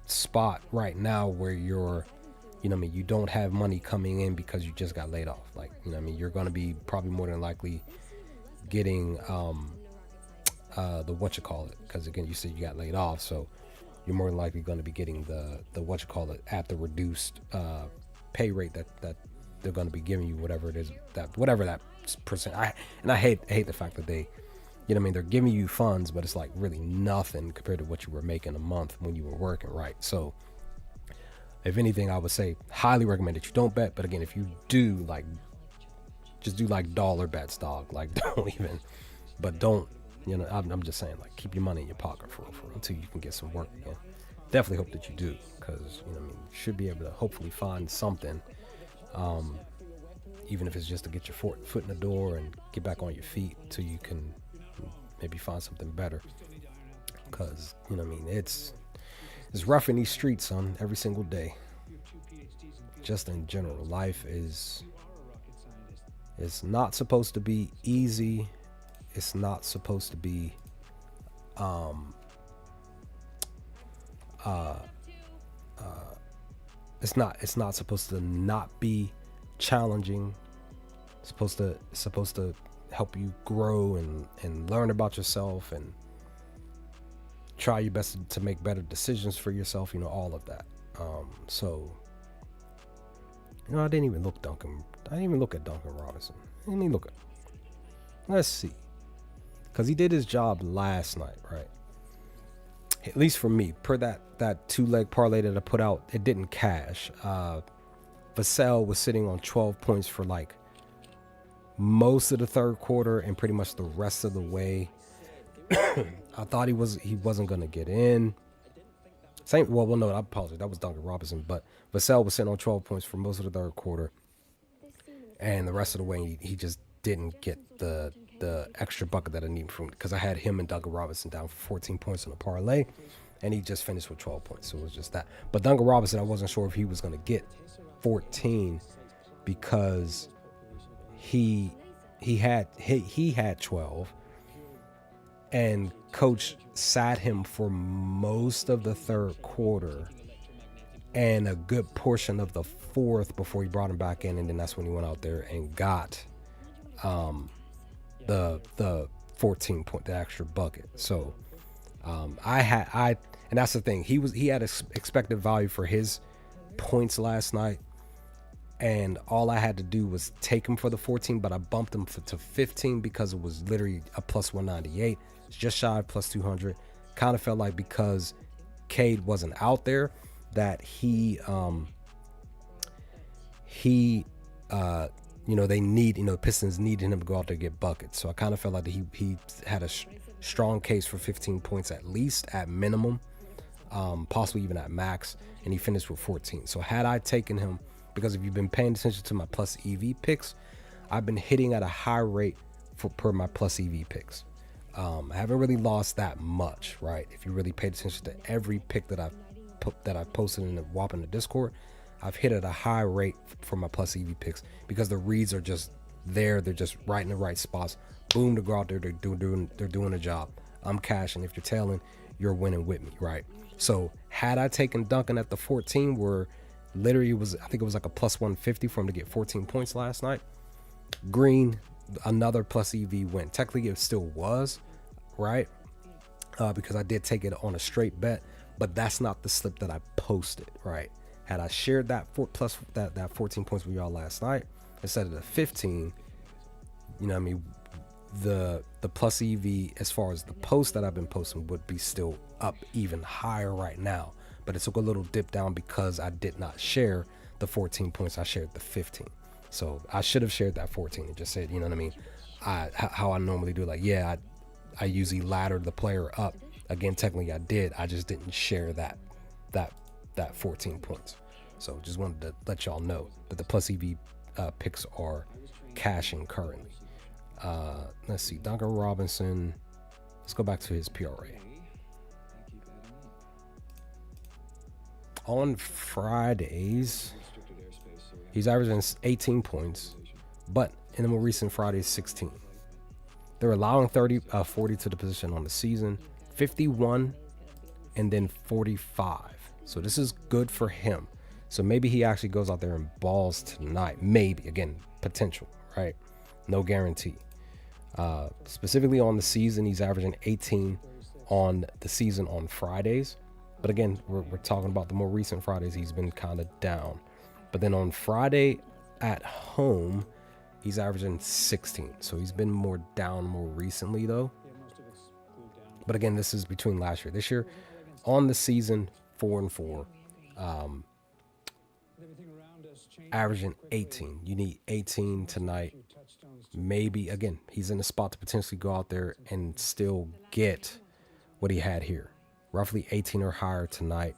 spot right now where you're, you know what I mean, you don't have money coming in because you just got laid off. Like, you know what I mean, you're going to be probably more than likely getting the whatchamacallit, because again, you said you got laid off, so you're more than likely going to be getting the whatchamacallit at the reduced pay rate that they're going to be giving you, whatever it is, whatever that percent. I hate the fact that they, you know what I mean, they're giving you funds, but it's like really nothing compared to what you were making a month when you were working, right? So if anything, I would say highly recommend that you don't bet. But again, if you do, like, just do like dollar bets, dog. Like, don't even, but don't, you know, I'm just saying, like, keep your money in your pocket for until you can get some work again. Definitely hope that you do, because, you know, I mean, you should be able to hopefully find something, even if it's just to get your foot in the door and get back on your feet until you can maybe find something better. Because, you know what I mean, it's rough in these streets, son, every single day. Just in general, life is not supposed to be easy. It's not supposed to be it's not supposed to not be challenging. It's supposed to help you grow and learn about yourself and try your best to make better decisions for yourself, you know, all of that. So, you know, I didn't even look at Duncan Robinson. I didn't even look at him. Let's see. Because he did his job last night, right? At least for me, per that two-leg parlay that I put out, it didn't cash. Vassell was sitting on 12 points for like most of the third quarter and pretty much the rest of the way. I thought he wasn't gonna get in. No, I apologize. That was Duncan Robinson, but Vassell was sitting on 12 points for most of the third quarter, and the rest of the way he just didn't get the extra bucket that I needed from, because I had him and Duncan Robinson down for 14 points in a parlay, and he just finished with 12 points. So it was just that. But Duncan Robinson, I wasn't sure if he was gonna get 14 because he he had 12, and coach sat him for most of the third quarter and a good portion of the fourth before he brought him back in, and then that's when he went out there and got the 14 point, the extra bucket. So and that's the thing, he had expected value for his points last night, and all I had to do was take him for the 14, but I bumped him to 15 because it was literally a plus 198. It's just shy of plus 200. Kind of felt like because Cade wasn't out there that they need, the Pistons needed him to go out there and get buckets. So I kind of felt like he had a strong case for 15 points at least, at minimum, possibly even at max, and he finished with 14. So had I taken him, because if you've been paying attention to my plus EV picks, I've been hitting at a high rate per my plus EV picks. I haven't really lost that much, right? If you really paid attention to every pick that I've posted in the WAP in the Discord, I've hit at a high rate for my plus EV picks because the reads are just there. They're just right in the right spots. Boom, to go out there, they're doing a job. I'm cashing. If you're tailing, you're winning with me, right? So had I taken Duncan at the 14, where literally I think it was like a plus 150 for him to get 14 points last night. Green, another plus EV win. Technically, it still was, right? Because I did take it on a straight bet, but that's not the slip that I posted, right? Had I shared that that 14 points with y'all last night instead of the 15, the plus EV as far as the post that I've been posting would be still up even higher right now. But it took a little dip down because I did not share the 14 points. I shared the 15. So I should have shared that 14 and just said, how I normally do. Like, yeah, I usually ladder the player up. Again, technically I did. I just didn't share that 14 points. So just wanted to let y'all know that the plus EV picks are cashing currently. Let's see, Duncan Robinson. Let's go back to his PRA. On Fridays, he's averaging 18 points, but in the more recent Fridays, 16. They're allowing 40 to the position on the season, 51, and then 45. So this is good for him. So maybe he actually goes out there and balls tonight. Maybe, again, potential, right? No guarantee. Specifically on the season, he's averaging 18 on the season on Fridays. But again, we're talking about the more recent Fridays. He's been kind of down. But then on Friday at home, he's averaging 16. So he's been more down more recently, though. But again, this is between last year. This year, on the season, 4-4. Averaging 18. You need 18 tonight. Maybe, again, he's in a spot to potentially go out there and still get what he had here. Roughly 18 or higher tonight.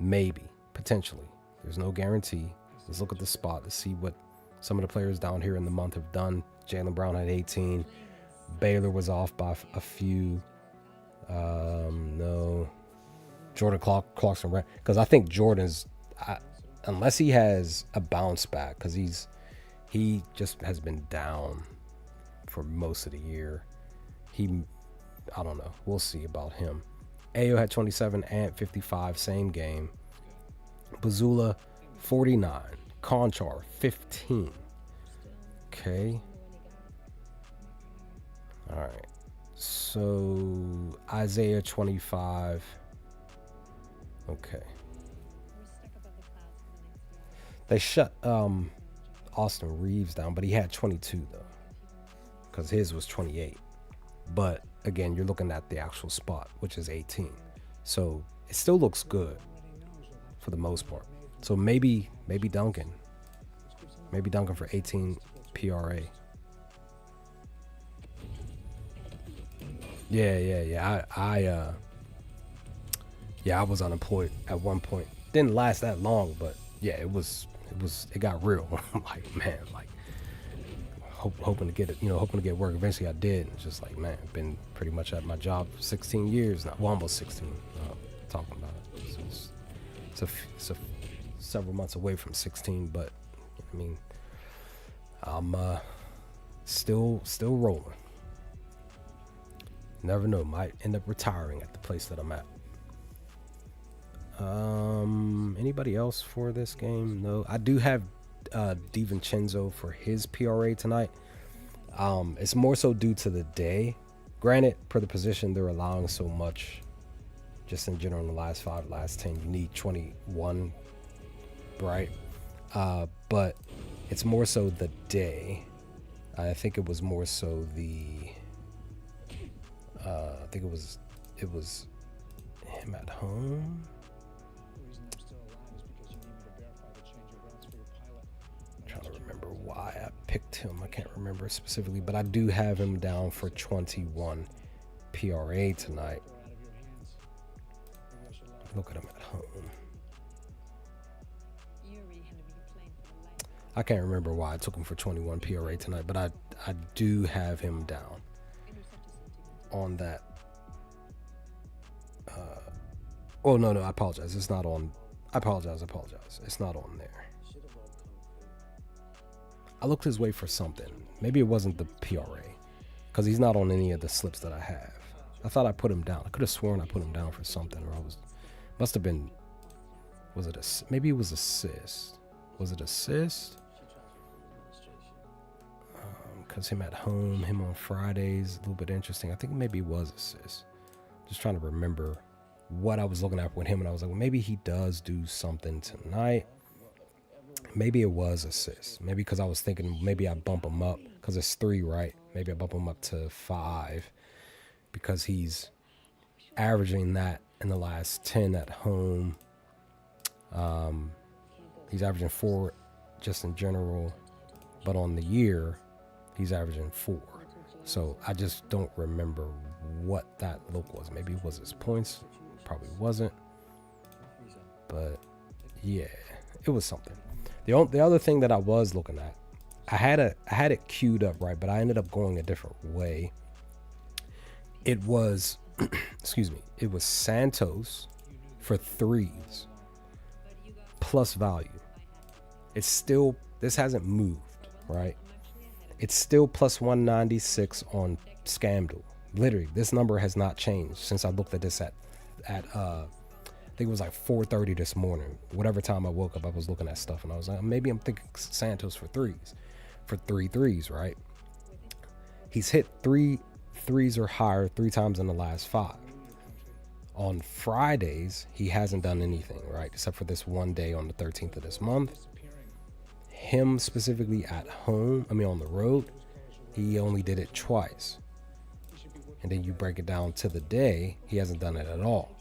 Maybe, potentially. There's no guarantee. Let's look at the spot to see what some of the players down here in the month have done. Jaylen Brown had 18. Baylor was off by a few. No. Jordan Clarkson, right? Because I think Jordan's, unless he has a bounce back, because he just has been down for most of the year. I don't know. We'll see about him. Ayo had 27 and 55, same game. Bazula, 49. Conchar, 15. Okay. All right. So, Isaiah, 25. Okay. They shut Austin Reeves down, but he had 22, though, because his was 28. But again, you're looking at the actual spot, which is 18. So it still looks good for the most part. So maybe Duncan. Maybe Duncan for 18 PRA. Yeah. I was unemployed at one point. Didn't last that long, but yeah, it got real. Like, man, like hoping to get it, hoping to get work. Eventually I did. It's just like, man, I've been pretty much at my job for 16 years now. Well, almost 16, talking about it. So it's several months away from 16, but I mean, I'm Still rolling. Never know, might end up retiring at the place that I'm at. Anybody else for this game? No, I do have DiVincenzo for his PRA tonight. It's more so due to the day. Granted, per the position, they're allowing so much just in general in the last 5, last 10. You need 21, right? But it's more so the day. I think it was more so I think it was him at home. I'm trying to remember why I picked him. I can't remember specifically, but I do have him down for 21 PRA tonight. Look at him at home. I can't remember why I took him for 21 PRA tonight, but I do have him down on that. Oh, no, I apologize. It's not on. I apologize. It's not on there. I looked his way for something. Maybe it wasn't the PRA, because he's not on any of the slips that I have. I thought I put him down. I could have sworn I put him down for something, or must have been, maybe it was assist. Was it assist? Because him at home, him on Fridays, a little bit interesting. I think maybe it was assist. Just trying to remember what I was looking at with him, and I was like, well, maybe he does do something tonight. Maybe it was assist. Maybe because I was thinking maybe I bump him up because it's 3, right? Maybe I bump him up to 5 because he's averaging that in the last 10 at home. He's averaging 4 just in general, but on the year, he's averaging 4. So I just don't remember what that look was. Maybe it was his points. Probably wasn't. But yeah, it was something. The other thing that I was looking at, I had it queued up, right? But I ended up going a different way. It was, excuse me, it was Santos for 3s plus value. It's still, this hasn't moved, right? It's still plus 196 on Scamdle. Literally, this number has not changed since I looked at this at I think it was like 4:30 this morning. Whatever time I woke up, I was looking at stuff, and I was like, maybe I'm thinking Santos for 3s, for 3 3s, right? He's hit 3 3s or higher 3 times in the last 5. On Fridays, he hasn't done anything, right? Except for this one day on the 13th of this month. Him specifically at home, on the road, he only did it twice. And then you break it down to the day, he hasn't done it at all.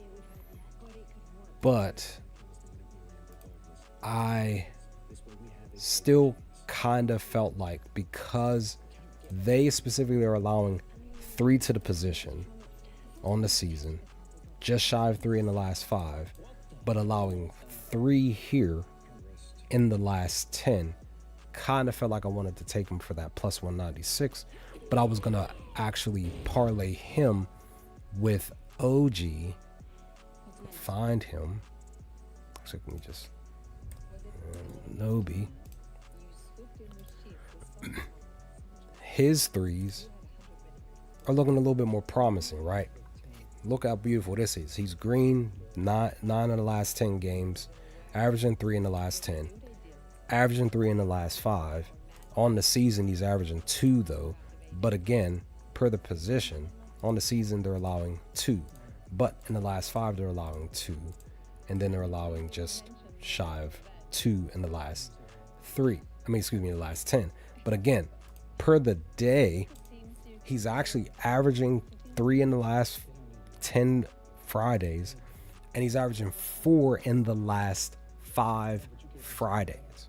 But I still kind of felt like, because they specifically are allowing 3 to the position on the season, just shy of 3 in the last 5, but allowing 3 here in the last 10, kind of felt like I wanted to take him for that plus 196, but I was going to actually parlay him with OG. Find him. So let me just Nobi. His 3s are looking a little bit more promising, right? Look how beautiful this is. He's green, 9 of the last 10 games, averaging 3 in the last 10, averaging 3 in the last 5. On the season, he's averaging 2 though. But again, per the position, on the season they're allowing 2, but in the last 5 they're allowing 2, and then they're allowing just shy of 2 in the last 3. The last 10. But again, per the day, he's actually averaging 3 in the last 10 Fridays, and he's averaging 4 in the last 5 Fridays.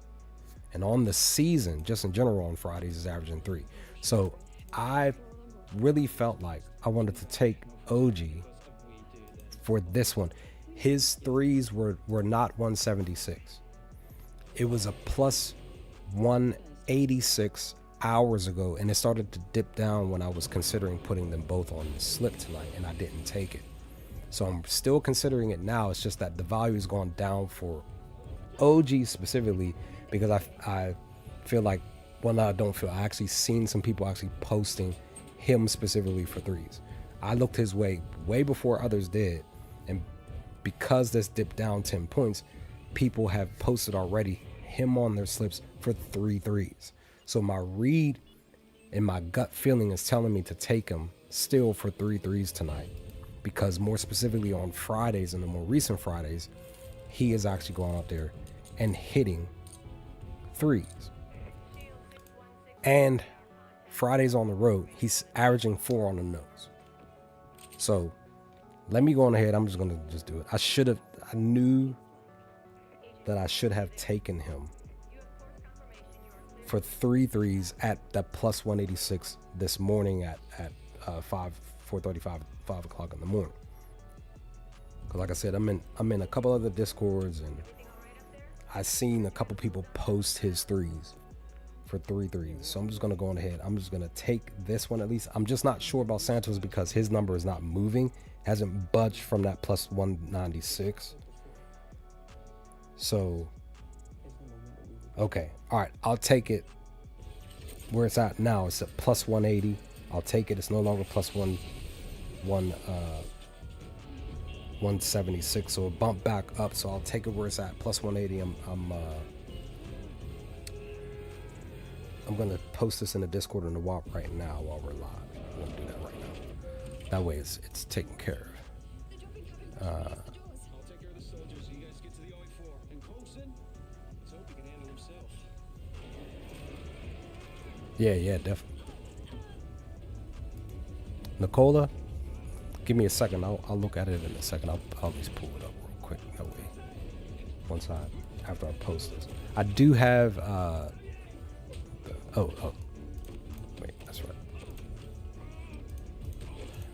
And on the season, just in general on Fridays, he's averaging 3. So I really felt like I wanted to take OG for this one. His 3s were not 176. It was a plus 186 hours ago, and it started to dip down when I was considering putting them both on the slip tonight, and I didn't take it. So I'm still considering it now. It's just that the value has gone down for OG specifically, because I feel like well, no, I don't feel. I actually seen some people actually posting him specifically for threes. I looked his way before others did, and because this dipped down 10 points, people have posted already him on their slips for 3 threes. So my read and my gut feeling is telling me to take him still for 3 threes tonight, because more specifically on Fridays and the more recent Fridays, he is actually going out there and hitting threes. And Fridays on the road, he's averaging 4 on the nose. So let me go on ahead. I'm just going to just do it. I knew that I should have taken him for 3 threes at that plus 186 this morning at 4:35, 5 o'clock in the morning. Because like I said, I'm in a couple other discords, and I seen a couple people post his threes for 3 threes. So I'm just going to go on ahead. I'm just going to take this one at least. I'm just not sure about Santos because his number is not moving. Hasn't budged from that plus 196. So, okay. All right. I'll take it where it's at now. It's at plus 180. I'll take it. It's no longer plus 176. So it bumped back up. So I'll take it where it's at, plus 180. I'm going to post this in the Discord and the WAP right now while we're live. I'm going to do that right now. That way it's taken care of. I'll take care of the soldiers. You guys get to the OA4. And Coulson, let's hope he can handle himself. Yeah, definitely. Nicola, give me a second. I'll look at it in a second. I'll at least pull it up real quick. That way, once after I post this, I do have. Wait, that's right.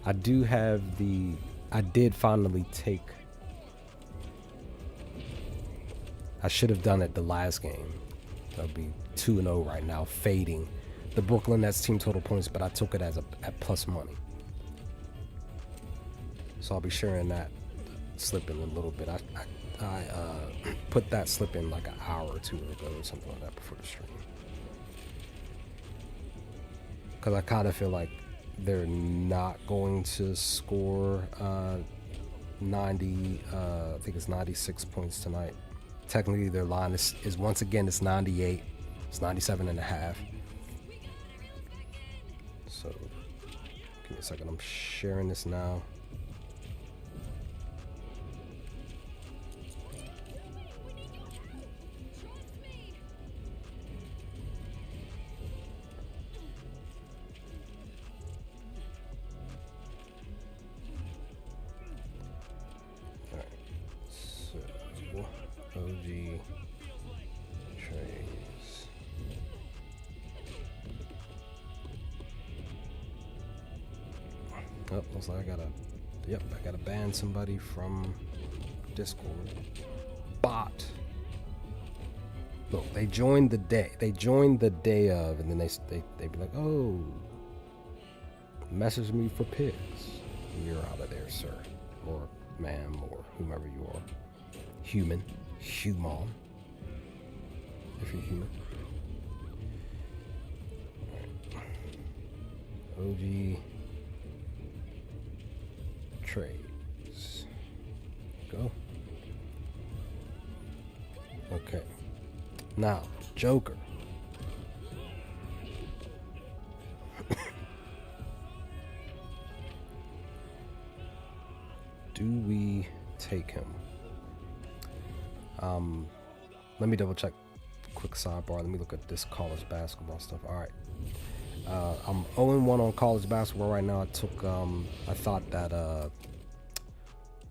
I do have I did finally take. I should have done it the last game. That'll be 2-0 right now, fading the Brooklyn Nets team total points, but I took it at plus money. So I'll be sharing that slip in a little bit. I put that slip in like an hour or 2 ago or something like that before the stream. Because I kind of feel like they're not going to score 90, I think it's 96 points tonight. Technically, their line is once again, it's 98. It's 97 and a half. So, give me a second. I'm sharing this now. OG trades. Oh, looks like I gotta ban somebody from Discord. Bot. Look, they joined the day. They joined the day of, and then they be like, oh, message me for pics. You're out of there, sir, or ma'am, or whomever you are. Human, if you're human. Right. OG trades. Go. Okay. Now, Joker. Do we take him? Let me double check. Quick sidebar. Let me look at this college basketball stuff. All right. I'm 0-1 on college basketball right now. I thought that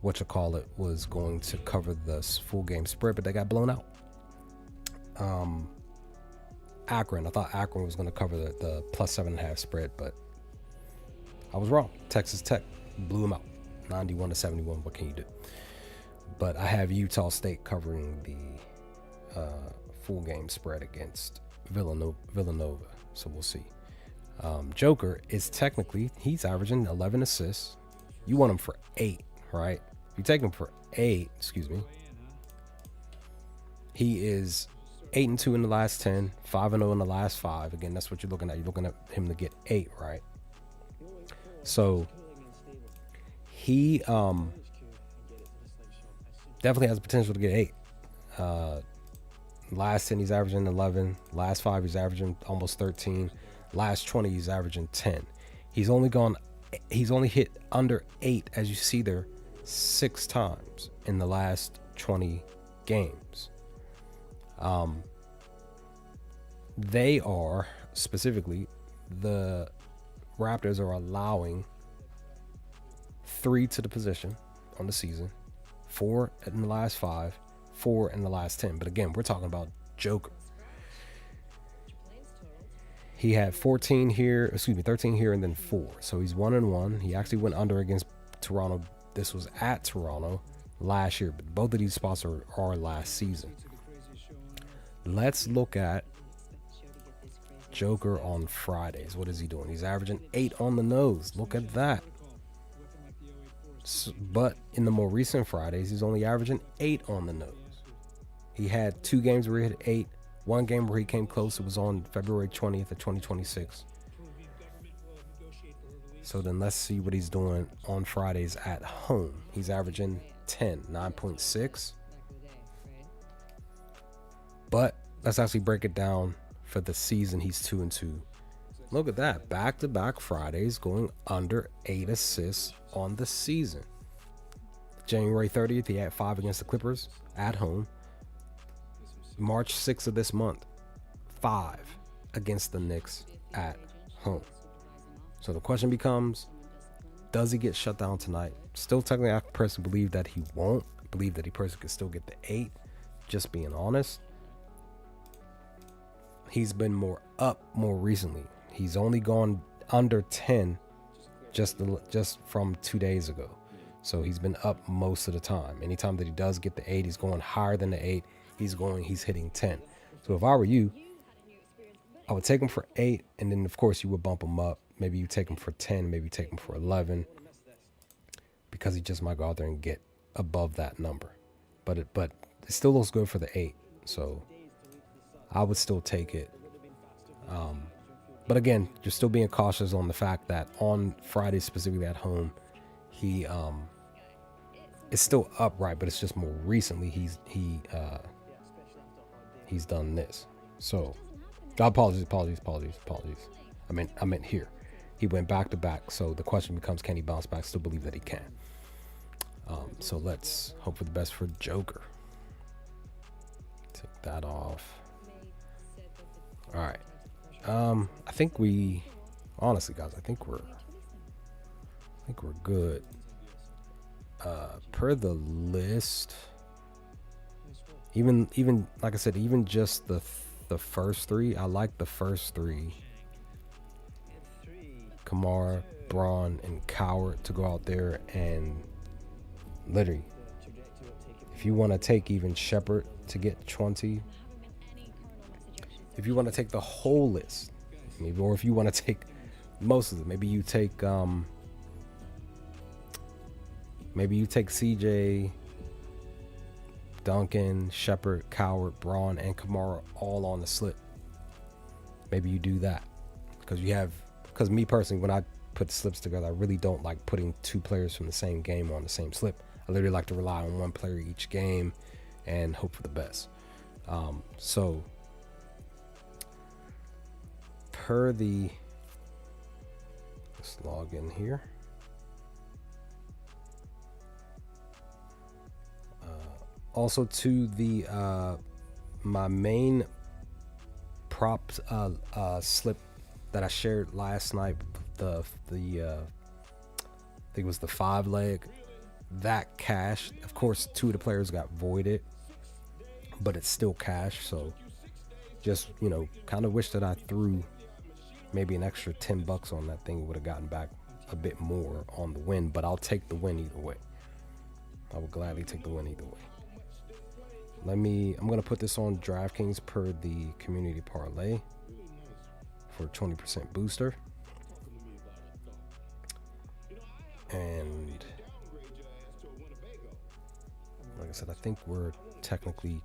was going to cover this full game spread, but they got blown out. Akron. I thought Akron was going to cover the plus 7.5 spread, but I was wrong. Texas Tech blew them out, 91-71. What can you do? But I have Utah State covering the full game spread against Villanova. So we'll see. Joker is technically, he's averaging 11 assists. You want him for 8, right? If you take him for 8, he is 8-2 in the last 10, 5-0 in the last 5. Again, that's what you're looking at. You're looking at him to get 8, right? So he definitely has the potential to get 8. Last 10, he's averaging 11. Last 5, he's averaging almost 13. Last 20, he's averaging 10. He's only hit under 8, as you see there, 6 times in the last 20 games. They are, specifically, the Raptors are allowing 3 to the position on the season, 4 in the last 5, 4 in the last 10. But again, we're talking about Joker. He had 13 here, and then 4. So he's 1-1. He actually went under against Toronto. This was at Toronto last year, but both of these spots are last season. Let's look at Joker on Fridays. What is he doing? He's averaging 8 on the nose. Look at that. But in the more recent Fridays, he's only averaging 8 on the nose. He had 2 games where he hit 8. 1 game where he came close. It was on February 20th of 2026. So then let's see what he's doing on Fridays at home. He's averaging 10, 9.6. But let's actually break it down for the season. He's 2-2. Look at that. Back-to-back Fridays going under 8 assists on the season. January 30th, he had 5 against the Clippers at home. March 6th of this month, 5 against the Knicks at home. So the question becomes, does he get shut down tonight? Still, technically, I personally believe that he won't. I believe that he personally could still get the 8, just being honest. He's been more up more recently. He's only gone under 10 just from 2 days ago. So he's been up most of the time. Anytime that he does get the 8, he's going higher than the 8. He's hitting 10. So if I were you, I would take him for 8, and then of course you would bump him up. Maybe you take him for 10, maybe take him for 11, because he just might go out there and get above that number. But it still looks good for the 8, so I would still take it. But again, you're still being cautious on the fact that on Friday, specifically at home, he is still upright, but it's just more recently he's done this. So, apologies. I meant here. He went back to back. So the question becomes, can he bounce back? Still believe that he can. So let's hope for the best for Joker. Take that off. All right. I think honestly, guys, I think we're good. Per the list, even like I said, even just the first 3, I like the first 3. Kamara, Braun, and Coward to go out there and literally, if you want to take even Shepherd to get 20, if you want to take the whole list, maybe, or if you want to take most of it, maybe you take CJ, Duncan, Shepherd, Coward, Braun, and Kamara all on the slip. Maybe you do that because me personally, when I put the slips together, I really don't like putting 2 players from the same game on the same slip. I literally like to rely on 1 player each game and hope for the best. So let's log in here. Also to the my main prop slip that I shared last night, I think it was the 5-leg, that cashed. Of course, 2 of the players got voided, but it's still cash. So just, kind of wish that I threw maybe an extra $10 on that thing. Would have gotten back a bit more on the win, but I'll take the win either way. I would gladly take the win either way. I'm going to put this on DraftKings per the community parlay for a 20% booster. And like I said, I think we're technically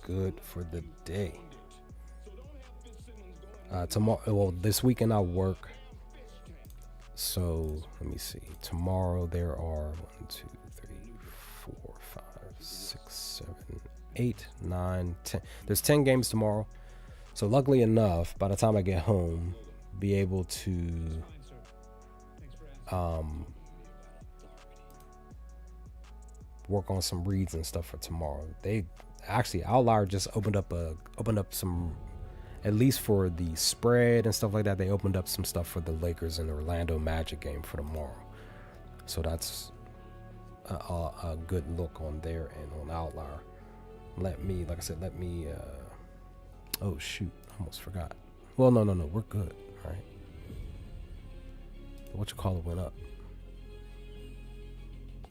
good for the day. Tomorrow, well, this weekend I work. So let me see. Tomorrow there are 1, 2, 3, 4, 5, 6, 7, 8, 9, 10. There's 10 games tomorrow. So luckily enough, by the time I get home, be able to work on some reads and stuff for tomorrow. They actually, Outlier just opened up some, at least for the spread and stuff like that. They opened up some stuff for the Lakers and the Orlando Magic game for tomorrow. So that's a good look on their end on Outlier. Like I said, oh shoot, I almost forgot. Well, no, we're good. All right. What you call it went up.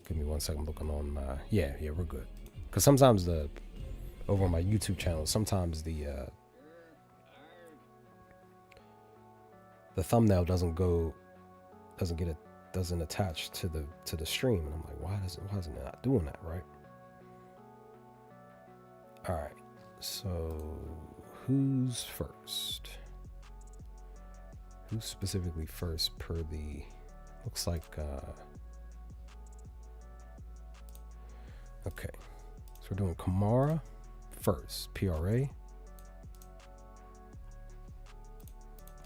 Give me 1 second. Looking on my yeah, we're good. Because sometimes over on my YouTube channel, sometimes the thumbnail doesn't attach to the stream, and I'm like, why isn't it not doing that, right? All right. So who's first? Who's specifically first per the? Looks like. Okay, so we're doing Kamara first, PRA.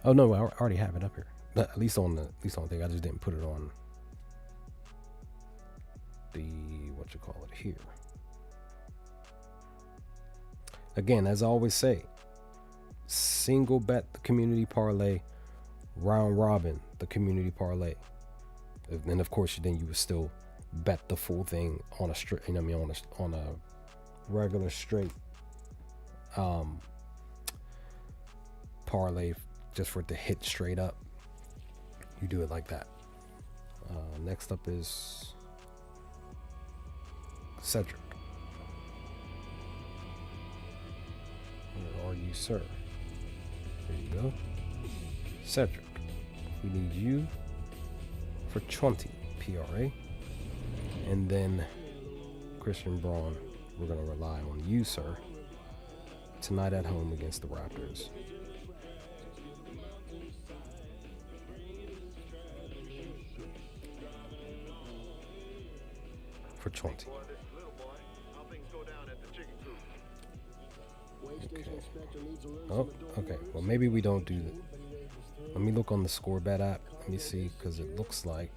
Oh no, I already have it up here. At least on the thing. I just didn't put it on the here. Again, as I always say, single bet the community parlay, round robin the community parlay, and then of course you would still bet the full thing on a straight, on a regular straight parlay, just for it to hit straight up. You do it like that. Next up is Cedric. Where are you, sir? There you go. Cedric, we need you for 20 PRA. And then Christian Braun, we're going to rely on you, sir, tonight at home against the Raptors. For 20. Okay. Oh, okay. Well, maybe we don't do that. Let me look on the Score Bet app. Let me see, because it looks like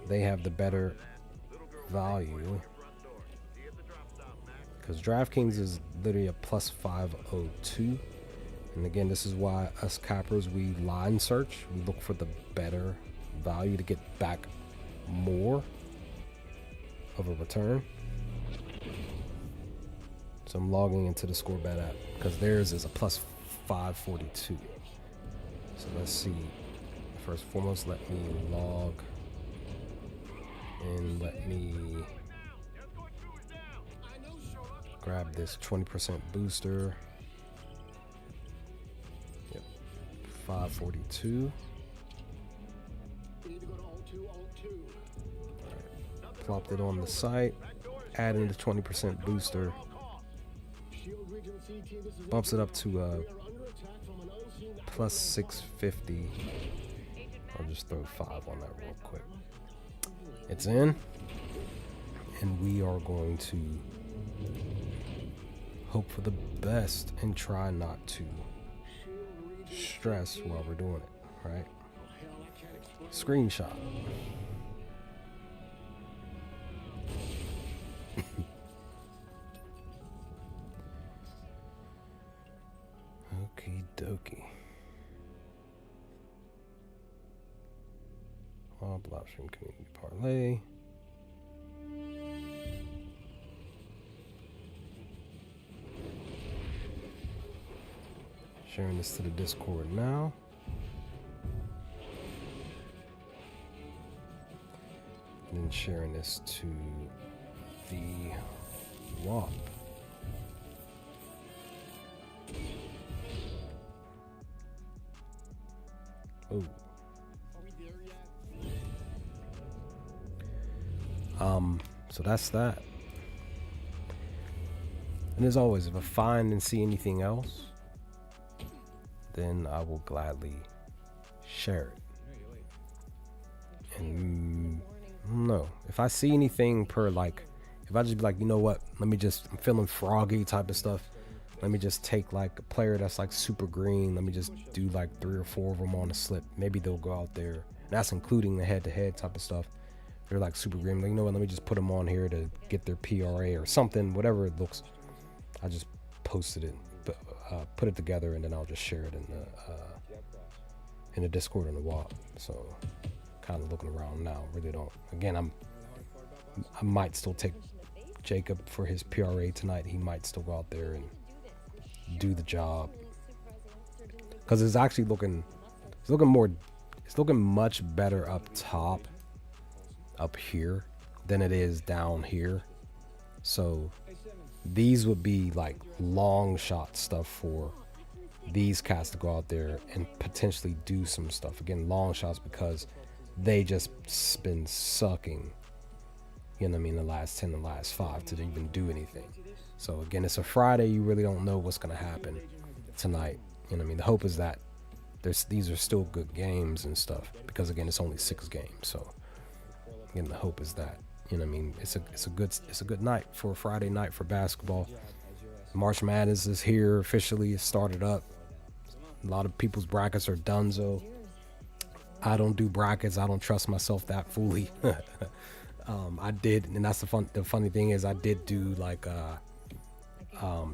they have the better value. Because DraftKings is literally a plus 502. And again, this is why us cappers, we line search. We look for the better value to get back more of a return. So I'm logging into the Score Bet app because theirs is a plus 542. So let's see. First and foremost, let me log and let me grab this 20% booster. Yep, 542. Alright, plopped it on the site, adding the 20% booster. Bumps it up to plus 650. I'll just throw 5 on that real quick. It's in, and we are going to hope for the best and try not to stress while we're doing it, right? Screenshot. Okie dokie. Live stream community parlay. Sharing this to the Discord now. And then sharing this to the WAP. Oh. So that's that. And as always, if I find and see anything else, then I will gladly share it. And no, if I see anything per like, if I just be like, you know what, I'm feeling froggy type of stuff. Let me just take like a player that's like super green. Let me just do like 3 or 4 of them on a slip. Maybe they'll go out there. And that's including the head-to-head type of stuff. They're like super green. Like, you know what, let me just put them on here to get their PRA or something, whatever it looks. I just posted it, put it together, and then I'll just share it in the Discord and the WAP. So kind of looking around now. Really don't. Again, I might still take Jacob for his PRA tonight. He might still go out there and do the job, because it's actually looking much better up top, up here, than it is down here. So these would be like long shot stuff for these cats to go out there and potentially do some stuff. Again, long shots, because they just been sucking, you know what I mean, the last 10, the last 5 to even do anything. So again, it's a Friday. You really don't know what's going to happen tonight. You know what I mean? The hope is that these are still good games and stuff, because again, it's only 6 games. So again, the hope is that, you know what I mean, it's a good night for a Friday night for basketball. March Madness is here officially. It started up. A lot of people's brackets are donezo. I don't do brackets. I don't trust myself that fully. I did, and that's the funny thing is I did do like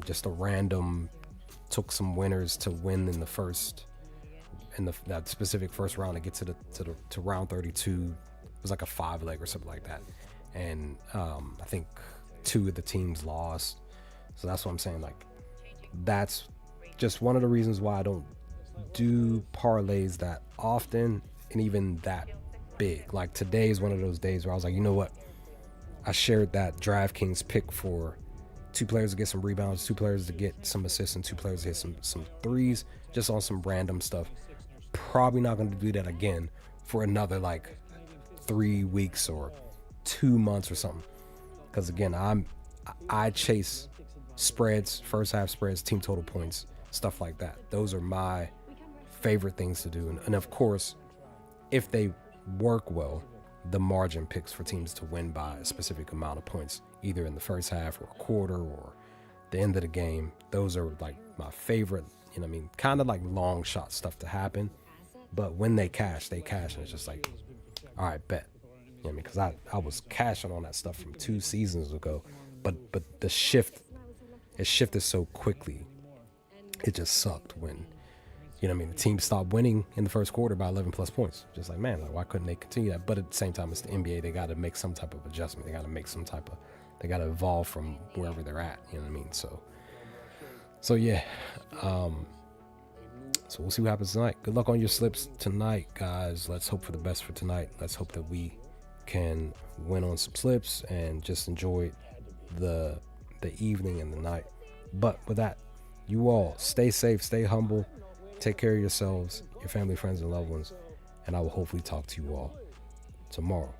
just a random, took some winners to win in the first, that specific first round to get to round 32. It was like a 5-leg or something like that, and I think 2 of the teams lost. So that's what I'm saying. Like, that's just one of the reasons why I don't do parlays that often, and even that big. Like, today is one of those days where I was like, you know what, I shared that DraftKings pick for 2 players to get some rebounds, 2 players to get some assists, and 2 players to hit some threes, just on some random stuff. Probably not going to do that again for another like 3 weeks or 2 months or something, because again, I chase spreads, first half spreads, team total points, stuff like that. Those are my favorite things to do. And of course, if they work well, the margin picks for teams to win by a specific amount of points, either in the first half or a quarter or the end of the game. Those are like my favorite, you know what I mean, kind of like long shot stuff to happen. But when they cash, and it's just like, all right, bet. You know what I mean? Because I was cashing on that stuff from 2 seasons ago, but it shifted so quickly. It just sucked when, you know what I mean, the team stopped winning in the first quarter by 11 plus points. Just like, man, like, why couldn't they continue that? But at the same time, it's the NBA. They got to make some type of adjustment. They got to evolve from wherever they're at. You know what I mean? So yeah. So we'll see what happens tonight. Good luck on your slips tonight, guys. Let's hope for the best for tonight. Let's hope that we can win on some slips and just enjoy the evening and the night. But with that, you all stay safe, stay humble, take care of yourselves, your family, friends, and loved ones, and I will hopefully talk to you all tomorrow.